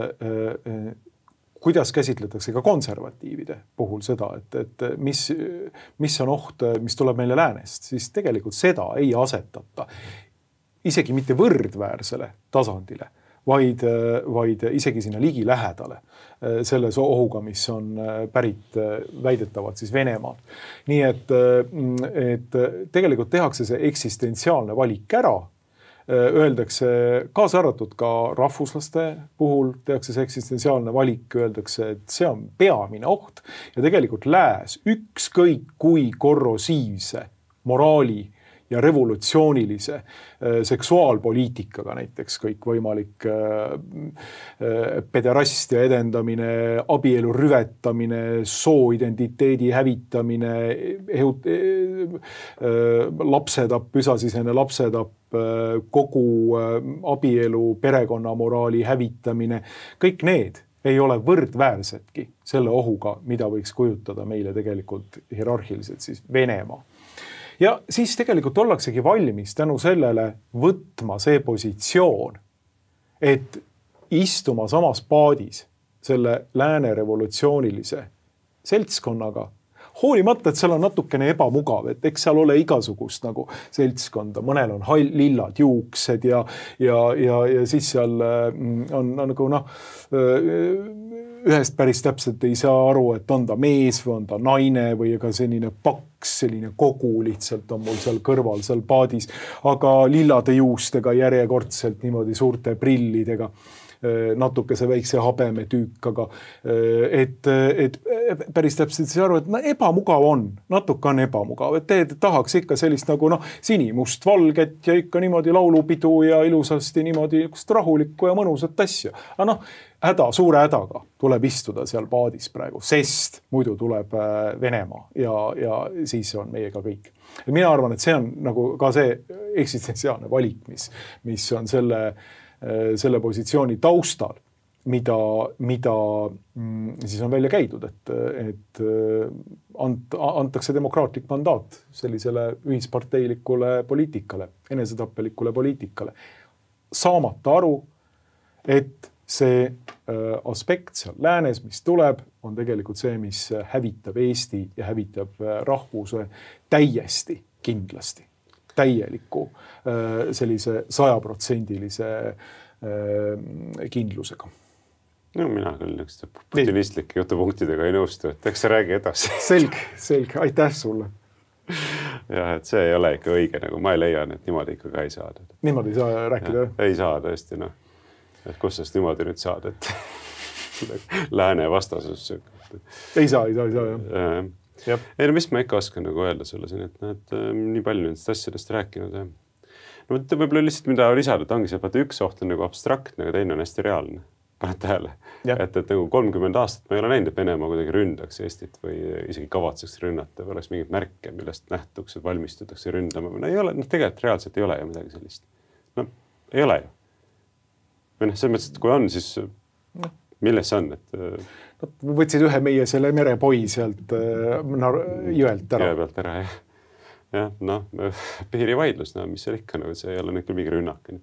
kuidas käsitletakse ka konservatiivide puhul seda, et mis on oht, mis tuleb meile läänest, siis tegelikult seda ei asetata isegi mitte võrdväärsele tasandile, vaid isegi sinna ligi lähedale selles ohuga, mis on pärit väidetavalt siis Venemaalt. Nii et tegelikult tehakse see eksistentsiaalne valik ära, öeldakse kaasa arvatud ka rahvuslaste puhul tehakse see eksistentsiaalne valik, öeldakse, et see on peamine oht ja tegelikult lääs ükskõik kui korrosiivse moraali ja revolutsioonilise seksuaalpoliitikaga näiteks kõik võimalik pederastia edendamine, abielu rüvetamine, sooidentiteedi hävitamine, lapsetapp, püsasisene lapsetapp, kogu abielu perekonnamoraali hävitamine, kõik need ei ole võrdväärsedki selle ohuga, mida võiks kujutada meile tegelikult hierarhiliselt siis Venemaa. Ja siis tegelikult ollaksegi valmis tänu sellele võtma see positsioon, et istuma samas paadis selle lääne revolutsioonilise seltskonnaga, hoolimata, et seal on natukene ebamugav, et eks seal ole igasugust nagu seltskonda, mõnel on lillad juuksed ja siis seal on nagu ühest päris täpselt ei saa aru, et on ta mees või on ta naine või ka selline paks, selline kogu lihtsalt on mul seal kõrval, seal paadis, aga lillade juustega järjekordselt niimoodi suurte prillidega, natukese väikse habemetüükaga, et päris täpselt ei aru, et ebamugav on, natuke on ebamugav, et te tahaks ikka sellist nagu sinimust valget ja ikka niimoodi laulupidu ja ilusasti niimoodi rahulikku ja mõnusat asja. Aga suure hädaga tuleb istuda seal paadis praegu, sest muidu tuleb Venemaa ja siis on meiega kõik. Ja mina arvan, et see on nagu ka see eksistentsiaalne valik, mis on selle positsiooni taustal, mida siis on välja käidud, et antakse demokraatlik mandaat sellisele ühisparteilikule poliitikale, enesetappelikule poliitikale, saamata aru, et see aspekt seal läänes, mis tuleb, on tegelikult see, mis hävitab Eesti ja hävitab rahvuse täiesti kindlasti, täieliku sellise 100%-lise kindlusega. No mina küll putinistlikke jutupunktidega ei nõustu, et eks sa räägi edasi. Selge, aitäh sulle. Jah, et see ei ole ikka õige, nagu ma ei leian, et niimoodi ikka ka ei saada. Niimoodi ei saa rääkida? Ei saa tõesti, Et kus sest niimoodi nüüd saad, et lääne vastasus. Ei saa, jah. Ei, mis ma ikka oskan nagu öelda sulle siin, et nii palju nendest asjadest rääkinud. Võib-olla lihtsalt mida lisada, et ongi see, et üks oht on nagu abstraktne, aga teine on hästi reaalne. Paned tähele. Et nagu 30 aastat ma ei ole näinud, et Venemaa kuidagi ründaks Eestit või isegi kavatseks rünnata või oleks mingid märke, millest nähtuks, et valmistutakse ründama. Ei ole, tegelikult reaalselt ei ole ju midagi sellist. Ei ole ju. Või selles mõttes, et kui on, siis milles see on? Võtsid ühe meie selle merepoi sealt jõelt ära. Jõe pealt ära, jah. Piirivaidlus, mis seal ikka, see ei ole nüüd küll mingi rünnak.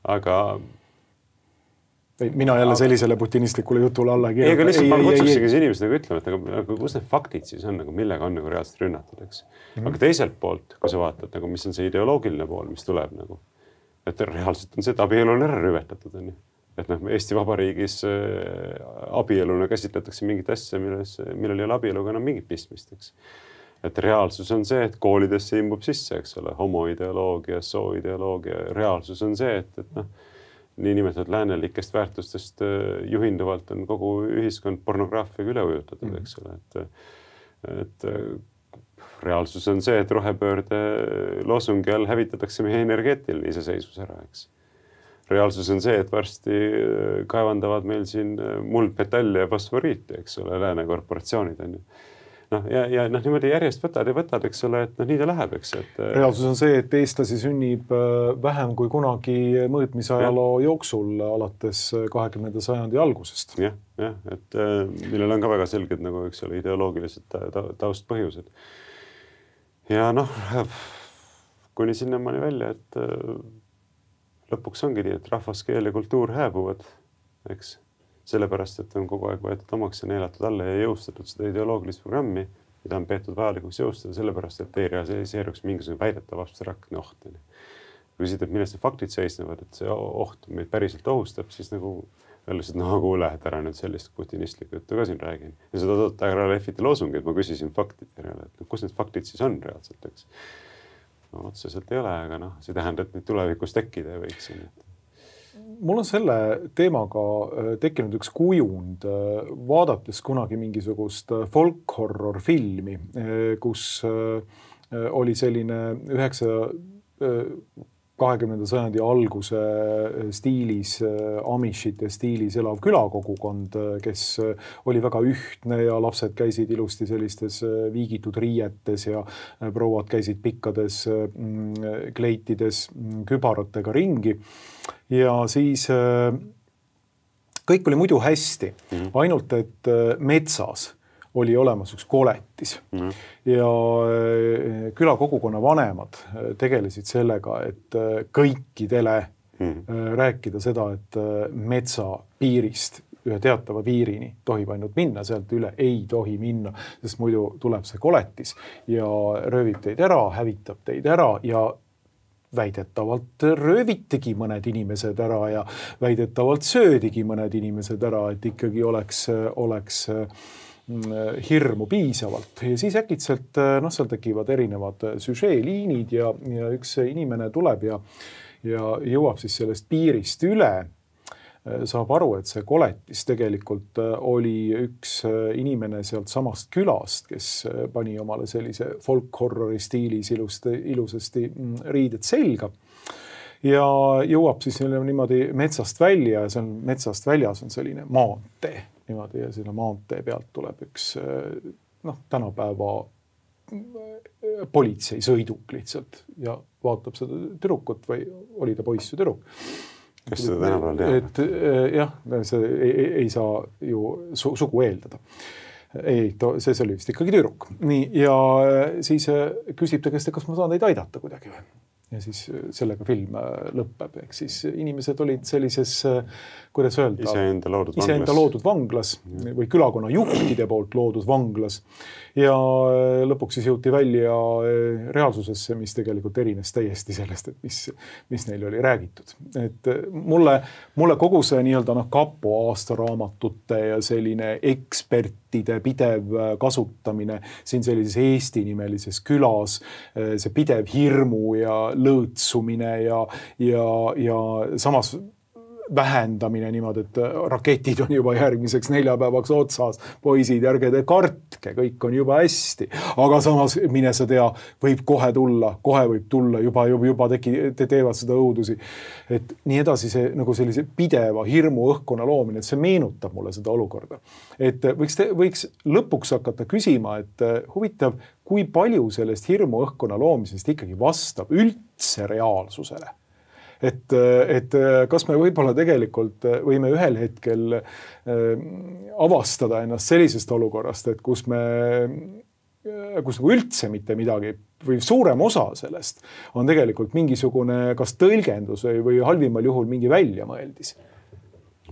Aga mina jälle sellisele putinistlikule jutule alla ei, aga lihtsalt ma kutsuksingi inimesed nagu ütlema, et aga kus need faktid siis on, nagu millega on nagu reaalselt rünnatud, eks. Aga teiselt poolt, kui sa vaatad, nagu, mis on see ideoloogiline pool, mis tuleb nagu, et reaalselt on see, et abielu on ära rüvetatud, on ju. Et Eesti Vabariigis abieluna käsitletakse mingit asja, millel ei ole abieluga enam mingit pistmist, eks. Et reaalsus on see, et koolidesse imbub sisse, eks ole, homoideoloogia, sooideoloogia. Reaalsus on see, et niinimetatud läänelikest väärtustest juhinduvalt on kogu ühiskond pornograafiaga üle ujutatud, eks ole. Et reaalsus on see, et rohepöörde loosungi all hävitatakse meie energeetiline iseseisvus ära, eks. Reaalsus on see, et varsti kaevandavad meil siin muldmetalle ja fosforiiti, eks ole, lääne korporatsioonid on ju. Ja niimoodi järjest võtad, eks ole, et nii ta läheb, eks. Reaalsus on see, et eestlasi sünnib vähem kui kunagi mõõtmisajaloo jooksul alates 20. sajandi algusest. Jah, et millel on ka väga selged nagu, eks ole, ideoloogilised taustpõhjused. Ja kuni sinnamaani välja, et lõpuks ongi nii, et rahvas, keel ja kultuur hääbuvad, eks. Sellepärast, et on kogu aeg võetud omaks ja neelatud alla ja jõustatud seda ideoloogilist programmi, mida on peetud vajalikuks jõustada, sellepärast, et ei realiseeruks mingisugune väidetav abstraktne oht. Kui küsida, et millest need faktid seisnevad, et see oht meid päriselt ohustab, siis nagu öeldes, et kuule, et ära nüüd sellist putinistlikku juttu ka siin räägin. Ja seda ära lehviti loosungi, et ma küsisin faktid järele, et kus need faktid siis on reaalselt, eks. Otseselt ei ole, aga see tähendab, et neid tulevikus tekkida ei võiks. Mul on selle teemaga tekkinud üks kujund, vaadates kunagi mingisugust folk-horror filmi, kus oli selline 20. sajandi alguse stiilis, amishite stiilis elav külakogukond, kes oli väga ühtne ja lapsed käisid ilusti sellistes viigitud riietes ja prouad käisid pikkades kleitides kübaratega ringi. Ja siis kõik oli muidu hästi, ainult et metsas oli olemas üks koletis. Ja külakogukonna vanemad tegelesid sellega, et kõikidele rääkida seda, et metsa piirist ühe teatava piirini tohib ainult minna, sealt üle ei tohi minna, sest muidu tuleb see koletis ja röövib teid ära, hävitab teid ära ja väidetavalt röövitigi mõned inimesed ära ja väidetavalt söödigi mõned inimesed ära, et ikkagi oleks hirmu piisavalt. Ja siis äkitselt seal tekivad erinevad süžeeliinid ja üks inimene tuleb ja jõuab siis sellest piirist üle. Saab aru, et see koletis tegelikult oli üks inimene sealt samast külast, kes pani omale sellise folk-horrori stiilis ilusasti riided selga ja jõuab siis niimoodi metsast välja ja metsast väljas on selline maantee niimoodi ja selle maantee pealt tuleb üks tänapäeva politsei sõiduk lihtsalt ja vaatab seda tüdrukut või oli ta poiss või tüdruk. Kes seda tänapäeval teab? Jah, see ei saa ju sugu eeldada. See oli vist ikkagi tüdruk. Nii, ja siis küsib ta käest, kas ma saan teid aidata kuidagi või? Ja siis sellega film lõppeb. Ehk siis inimesed olid sellises, kuidas öelda, iseenda loodud vanglas või külakonna juhtide poolt loodud vanglas. Ja lõpuks siis jõuti välja reaalsusesse, mis tegelikult erines täiesti sellest, et mis neil oli räägitud. Et mulle kogu see kapo aastaraamatute ja selline ekspertide pidev kasutamine siin sellises Eesti nimelises külas, see pidev hirmu ja lõõtsumine ja samas vähendamine niimoodi, et raketid on juba järgmiseks 4 päevaks otsas, poisid, ärge te kartke, kõik on juba hästi, aga samas mine sa tea, võib kohe võib tulla, juba teevad seda õudusi. Et nii edasi see nagu sellise pideva hirmu õhkkonna loomine, et see meenutab mulle seda olukorda. Et võiks lõpuks hakata küsima, et huvitav, kui palju sellest hirmu õhkkonna loomisest ikkagi vastab üldse reaalsusele. Et kas me võib-olla tegelikult võime ühel hetkel avastada ennast sellisest olukorrast, et kus üldse mitte midagi või suurem osa sellest on tegelikult mingisugune kas tõlgendus või halvimal juhul mingi väljamõeldis.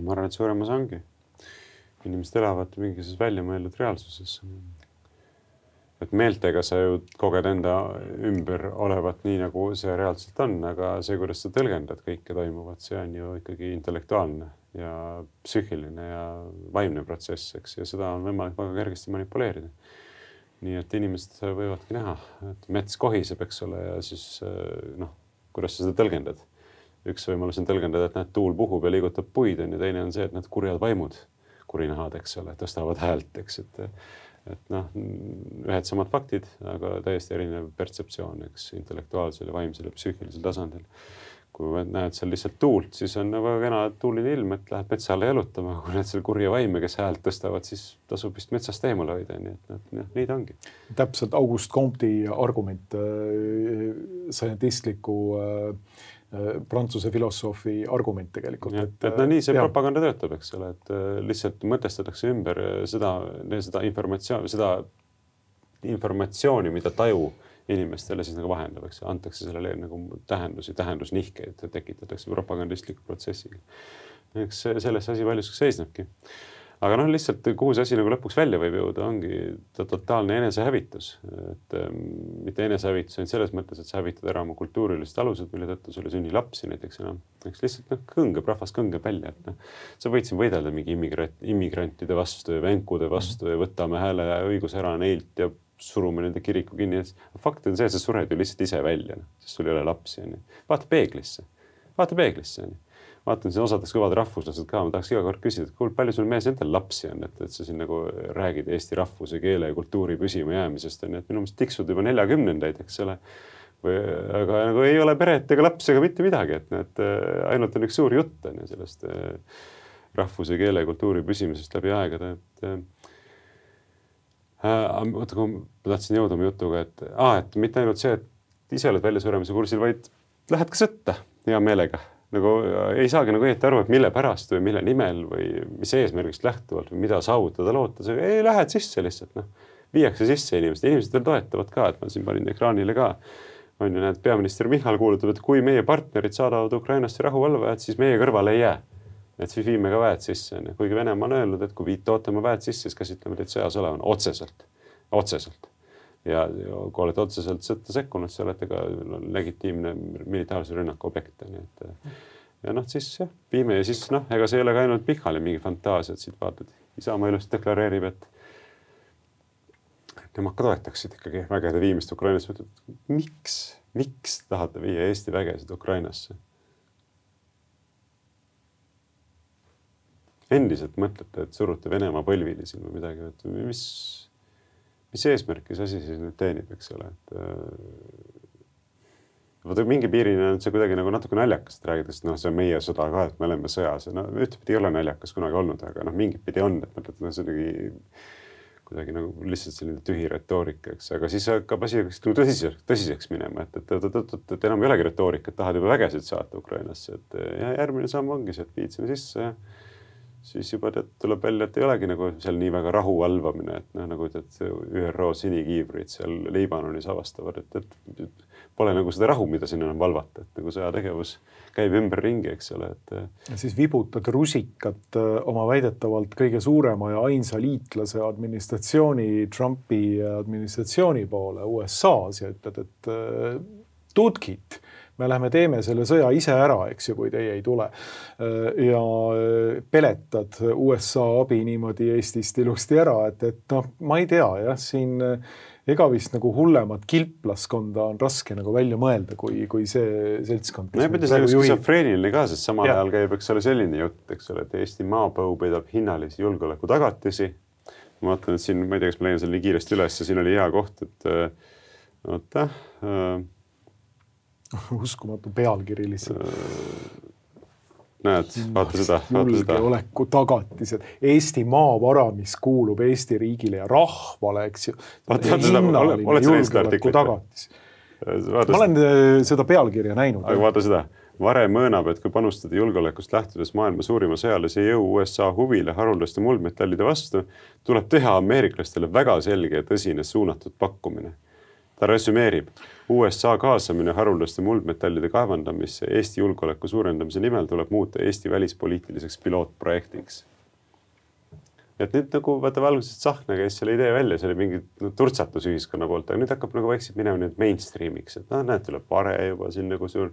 Ma arvan, et suurem osa ongi. Inimesed elavad mingisuguses väljamõeldud reaalsuses. Et meeltega sa ju koged enda ümber olevat nii, nagu see reaalselt on, aga see, kuidas sa tõlgendad kõike toimuvat, see on ju ikkagi intellektuaalne ja psüühiline ja vaimne protsess, eks, ja seda on võimalik väga kergesti manipuleerida. Nii et inimesed võivadki näha, et mets kohiseb, eks ole, ja siis kuidas sa seda tõlgendad? Üks võimalus on tõlgendada, et näed, tuul puhub ja liigutab puid, ja teine on see, et need kurjad vaimud, kurinahad, eks ole, tõstavad häält, eks, et ühed samad faktid, aga täiesti erinev pertseptsioon, eks, intellektuaalsel ja vaimsel ja psüühilisel tasandil. Kui näed seal lihtsalt tuult, siis on väga kena tuuline ilm, et lähed metsa alla jalutama, kui näed seal kurja vaime, kes häält tõstavad, siis tasub vist metsast eemale hoida, nii et neid ongi. Täpselt Auguste Comte'i argument scientistliku prantsuse filosoofi argument tegelikult. Et nii see propaganda töötab, eks ole, et lihtsalt mõtestatakse ümber seda informatsiooni, mida taju inimestele siis nagu vahendab, eks, antakse sellele nagu tähendusnihkeid, tekitatakse propagandistliku protsessiga. Eks selles asi valjuski seisnebki. Aga lihtsalt kuhu see asi nagu lõpuks välja võib jõuda, ongi totaalne enesehävitus. Et mitte enesehävitus on selles mõttes, et sa hävitad ära oma kultuurilised alused, mille tõttu sulle sünni lapsi näiteks enam. Eks lihtsalt rahvas kõngeb välja. Et, sa võid siin võidelda mingi immigrantide vastu ja venkude vastu ja võtame hääle õiguse ära neilt ja surume nende kiriku kinni. Fakt on see, et sa sured ju lihtsalt ise välja, sest sul ei ole lapsi. Vaata peeglisse. Vaatan siin osadeks kõvad rahvuslased ka, ma tahaks iga kord küsida, et palju sul mees endal lapsi on, et sa siin nagu räägid Eesti rahvuse, keele ja kultuuri püsima jäämisest, et minu meelest tiksud juba 40-ndaid, eks ole. Aga nagu ei ole peret ega lapsi ega mitte midagi, et ainult on üks suur jutt on sellest rahvuse, keele ja kultuuri püsimisest läbi aegade. Ma tahtsin jõuda oma jutuga, et mitte ainult see, et ise oled väljasuremise kursil, vaid lähed ka sõtta hea meelega. Nagu ei saagi nagu õieti aru, et mille pärast või mille nimel või mis eesmärgist lähtuvalt või mida saavutada loota. Ei, lähed sisse lihtsalt. Viiakse sisse inimesed. Inimesed veel toetavad ka, et ma siin panin ekraanile ka. On ju näed, peaminister Michal kuulutab, et kui meie partnerid saadavad Ukrainasse rahuvalvajad, siis meie kõrvale ei jää. Et siis viime ka väed sisse. Kuigi Venemaa on öelnud, et kui tootame väed sisse, siis käsitleme teid sõjas olevan otseselt. Ja kui olete otseselt sõtta sekkunud, siis olete ka legitiimne militaarse rünnaku objekt. Ja siis viime ja siis ega see ei ole ka ainult Michali mingi fantaasia, et siit vaatad. Isamaa ilusti deklareerib, et nemad ka toetaksid ikkagi vägede viimist Ukrainasse. Miks tahate viia Eesti vägesid Ukrainasse? Endiselt mõtlete, et surute Venemaa põlvili siin või midagi, et mis eesmärki see asi siis nüüd teenib, eks ole. Mingi piirini on see kuidagi nagu natuke naljakas, et räägitakse, et see on meie sõda ka, et me oleme sõjas. Ühtepidi ei ole naljakas kunagi olnud, aga mingit pidi on, et mõtled, see kuidagi nagu lihtsalt selline tühi retoorika, eks. Aga siis hakkab asi tõsiseks minema, et enam ei olegi retoorika, et tahad juba vägesid saata Ukrainasse. Ja järgmine samm ongi see, et viid sinna sisse ja siis juba tuleb välja, et ei olegi nagu seal nii väga rahu valvamine, et nagu ÜRO sinikiivrid seal Liibanonis avastavad, et pole nagu seda rahu, mida sinna on valvata, et nagu sõjategevus käib ümber ringi, eks ole. Ja siis vibutad rusikat oma väidetavalt kõige suurema ja ainsa liitlase administratsiooni, Trumpi administratsiooni poole USA-s ja ütled, et tutkit. Me läheme teeme selle sõja ise ära, eks ju, kui teie ei tule. Ja peletad USA abi niimoodi Eestist ilusti ära, et ma ei tea, jah, siin ega vist nagu hullemat kilplaskonda on raske nagu välja mõelda, kui see seltskond. No ei pidi see skisofreeniline ka, sest samal ajal käib, eks ole, selline jutt, eks ole, et Eesti maapõu pidab hinnalisi julgeoleku tagatisi. Ma mõtlen, et siin, ma ei tea, kas ma leian selle nii kiiresti üles, siin oli hea koht, et uskumatu pealkiri lihtsalt. Näed, vaata seda. Julgeoleku tagatised. Eesti maavara, mis kuulub Eesti riigile ja rahvale, eks ju. Julgeoleku tagatis. Ma olen seda pealkirja näinud. Aga vaata seda. Vare mõõnab, et kui panustada julgeolekust lähtudes maailma suurima sõjalise jõu USA huvile haruldaste muldmetallide vastu, tuleb teha ameeriklastele väga selge ja tõsine suunatud pakkumine. Ta resümeerib. USA kaasamine haruldaste muldmetallide kaevandamisse Eesti julgeoleku suurendamise nimel tuleb muuta Eesti välispoliitiliseks pilootprojektiks. Et nüüd nagu vaata alguses Tsahkna käis selle idee välja, see oli mingi turtsatus ühiskonna poolt, aga nüüd hakkab nagu vaikselt minema nüüd mainstreamiks, et näed, tuleb Vare juba siin nagu suur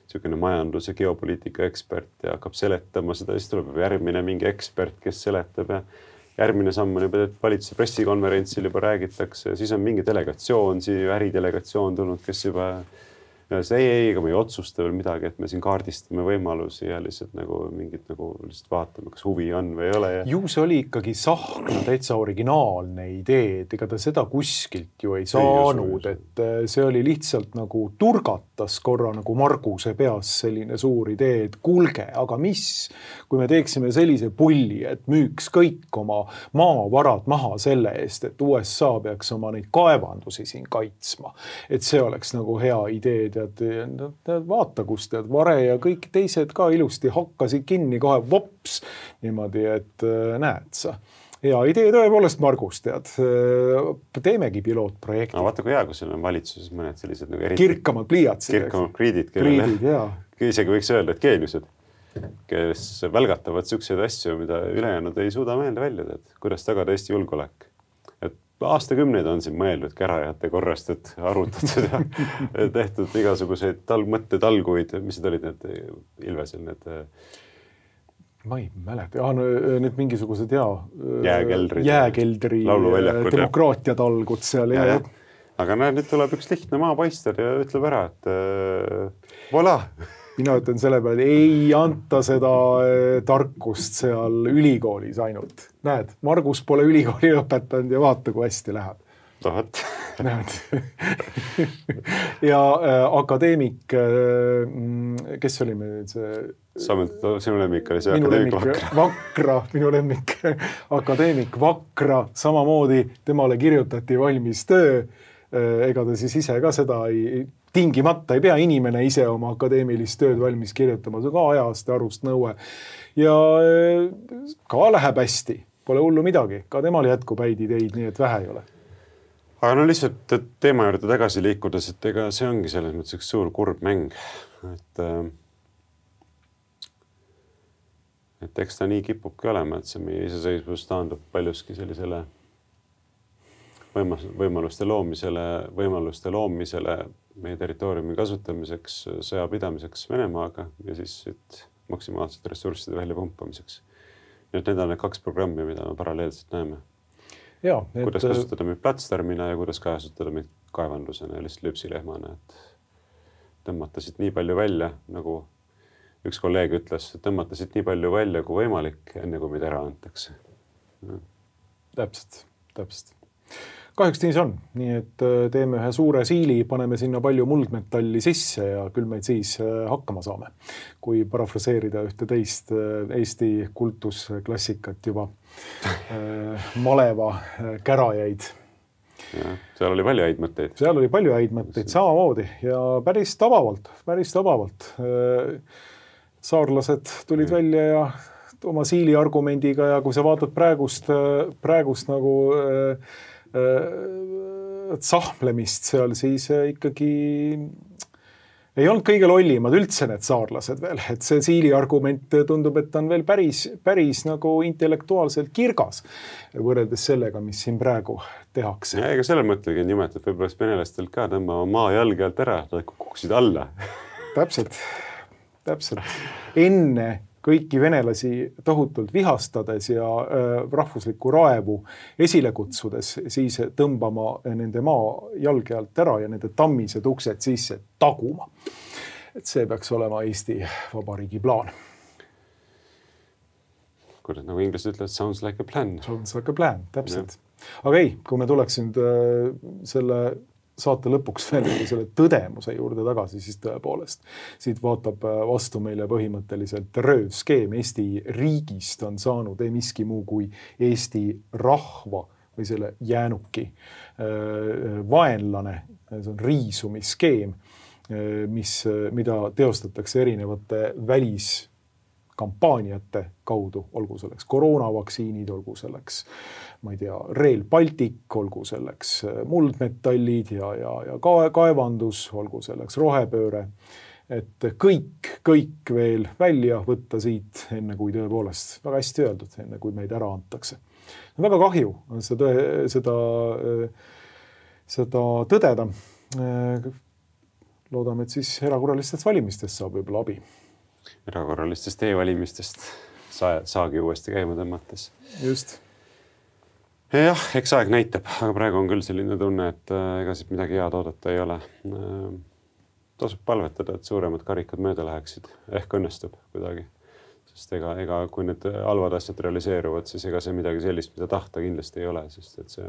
selline majandus- ja geopoliitika ekspert ja hakkab seletama seda, siis tuleb järgmine mingi ekspert, kes seletab ja järgmine samm on juba, et valitsuse pressikonverentsil juba räägitakse ja siis on mingi delegatsioon, äridelegatsioon tulnud, kes juba ei, aga me ei otsusta veel midagi, et me siin kaardistame võimalusi ja lihtsalt nagu mingid nagu lihtsalt vaatame, kas huvi on või ei ole. Ju see oli ikkagi Tsahkna täitsa originaalne idee, et ega ta seda kuskilt ju ei saanud, et see oli lihtsalt nagu turgatas korra nagu Marguse peas selline suur idee, et kuulge, aga mis, kui me teeksime sellise pulli, et müüks kõik oma maavarad maha selle eest, et USA peaks oma neid kaevandusi siin kaitsma, et see oleks nagu hea idee. Tead, vaata, kus tead, Vare ja kõik teised ka ilusti hakkasid kinni kohe vops niimoodi, et näed sa. Hea idee tõepoolest, Margus, tead, teemegi pilootprojekti. No vaata, kui hea, kui seal on valitsuses mõned sellised nagu kirkamad pliiatsid. Kirkamad kriidid, isegi võiks öelda, et geeniused, kes välgatavad selliseid asju, mida ülejäänud ei suuda meelde välja, et kuidas tagada Eesti julgeolek. Aastakümneid on siin mõeldud kärajate korrast, et arutatud ja tehtud igasuguseid mõttetalguid, mis need olid need Ilvesel, need... Ma ei mäleta, need mingisugused jääkeldri demokraatia talgud seal. Ja. Aga nüüd tuleb üks lihtne maapaister ja ütleb ära, et voilà! Mina ütlen selle peale, et ei anta seda tarkust seal ülikoolis ainult. Näed, Margus pole ülikooli õpetanud ja vaata, kui hästi läheb. Tohat. Näed. Ja akadeemik, kes oli meil see... Sinu lemmik oli see akadeemik Vakra. Minu lemmik akadeemik Vakra, samamoodi temale kirjutati valmis töö. Ega ta siis ise ka seda tingimata ei pea inimene ise oma akadeemilist tööd valmis kirjutama, see on ka ajast ja arust nõue. Ja ka läheb hästi, pole hullu midagi, ka temal jätkub häid ideid, nii et vähe ei ole. Aga no lihtsalt teema juurde tagasi liikudes, et ega see ongi selles mõttes üks suur kurb mäng, et eks ta nii kipubki olema, et see meie iseseisvus taandub paljuski sellisele võimaluste loomisele meie territooriumi kasutamiseks, sõja pidamiseks Venemaaga ja siis maksimaalselt ressursside välja pumpamiseks. Need on need 2 programmi, mida me paralleelselt näeme. Kuidas kasutada meid platstärmina ja kuidas kasutada meid kaevandusena ja lihtsalt lüpsilehmana. Et tõmmata siit nii palju välja, nagu üks kolleeg ütles, tõmmata siit nii palju välja kui võimalik, enne kui meid ära antakse. Täpselt. Kahjuks nii see on, nii et teeme ühe suure siili, paneme sinna palju muldmetalli sisse ja küll meid siis hakkama saame. Kui parafraseerida ühte teist Eesti kultusklassikat juba, maleva kärajaid. Ja, seal oli palju häid mõtteid. Seal oli palju häid mõtteid samamoodi ja päris tabavalt. Saarlased tulid välja ja oma siili argumendiga ja kui sa vaatad praegust nagu sahmlemist seal, siis ikkagi ei olnud kõige lollimad üldse need saarlased veel, et see siili argument tundub, et on veel päris nagu intellektuaalselt kirgas võrreldes sellega, mis siin praegu tehakse. Ja ega selle mõttegi on nimetud, võib-olla venelastel ka tõmbama maa jalge alt ära, nad kukkusid alla. Täpselt. Enne kõiki venelasi tohutult vihastades ja rahvuslikku raevu esile kutsudes, siis tõmbama nende maa jalge alt ära ja nende tammised uksed sisse taguma. Et see peaks olema Eesti Vabariigi plaan. Kuidas nagu inglased ütlevad, sounds like a plan. Sounds like a plan, täpselt. Aga ei, kui me tuleks nüüd selle saate lõpuks veel selle tõdemuse juurde tagasi, siis tõepoolest. Siit vaatab vastu meile põhimõtteliselt röövskeem. Eesti riigist on saanud ei miski muu kui Eesti rahva või selle jäänuki vaenlane. See on riisumiskeem, mida teostatakse erinevate kampaaniate kaudu, olgu selleks koroonavaktsiinid, olgu selleks, ma ei tea, Rail Baltic, olgu selleks muldmetallid ja kaevandus, olgu selleks rohepööre, et kõik veel välja võtta siit, enne kui tõepoolest, väga hästi öeldud, enne kui meid ära antakse. Väga kahju on seda tõdeda. Loodame, et siis erakorralistest valimistest saab võib-olla abi. Erakorralistest e-valimistest saagi uuesti käima tõmmates. Just. Jah, eks aeg näitab, aga praegu on küll selline tunne, et ega siit midagi head oodata ei ole. Tasub palvetada, et suuremad karikad mööda läheksid. Ehk õnnestub kuidagi. Sest ega kui need halvad asjad realiseeruvad, siis ega see midagi sellist, mida tahta kindlasti ei ole, sest et see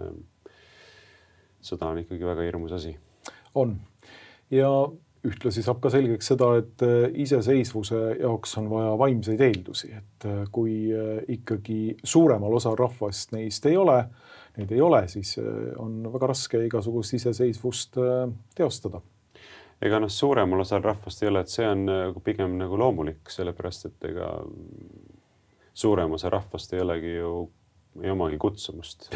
sõda on ikkagi väga hirmus asi. On. Ja ühtlasi saab ka selgeks seda, et iseseisvuse jaoks on vaja vaimseid eeldusi, et kui ikkagi suuremal osa rahvast neist ei ole, siis on väga raske igasugust iseseisvust teostada. Ega suuremal osal rahvast ei ole, et see on pigem nagu loomulik, sellepärast, et ega suurem osa rahvast ei olegi ju ei omagi kutsumust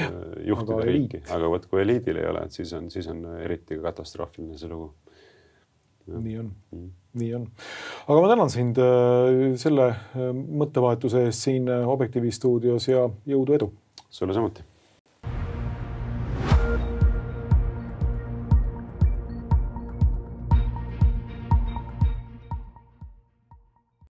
juhtida riiki, aga võt, kui eliidil ei ole, et siis on eriti katastroofiline see lugu. Nii on. Aga ma tänan sind selle mõttevahetuse eest siin Objektiivi stuudios ja jõudu edu. Sulle samuti.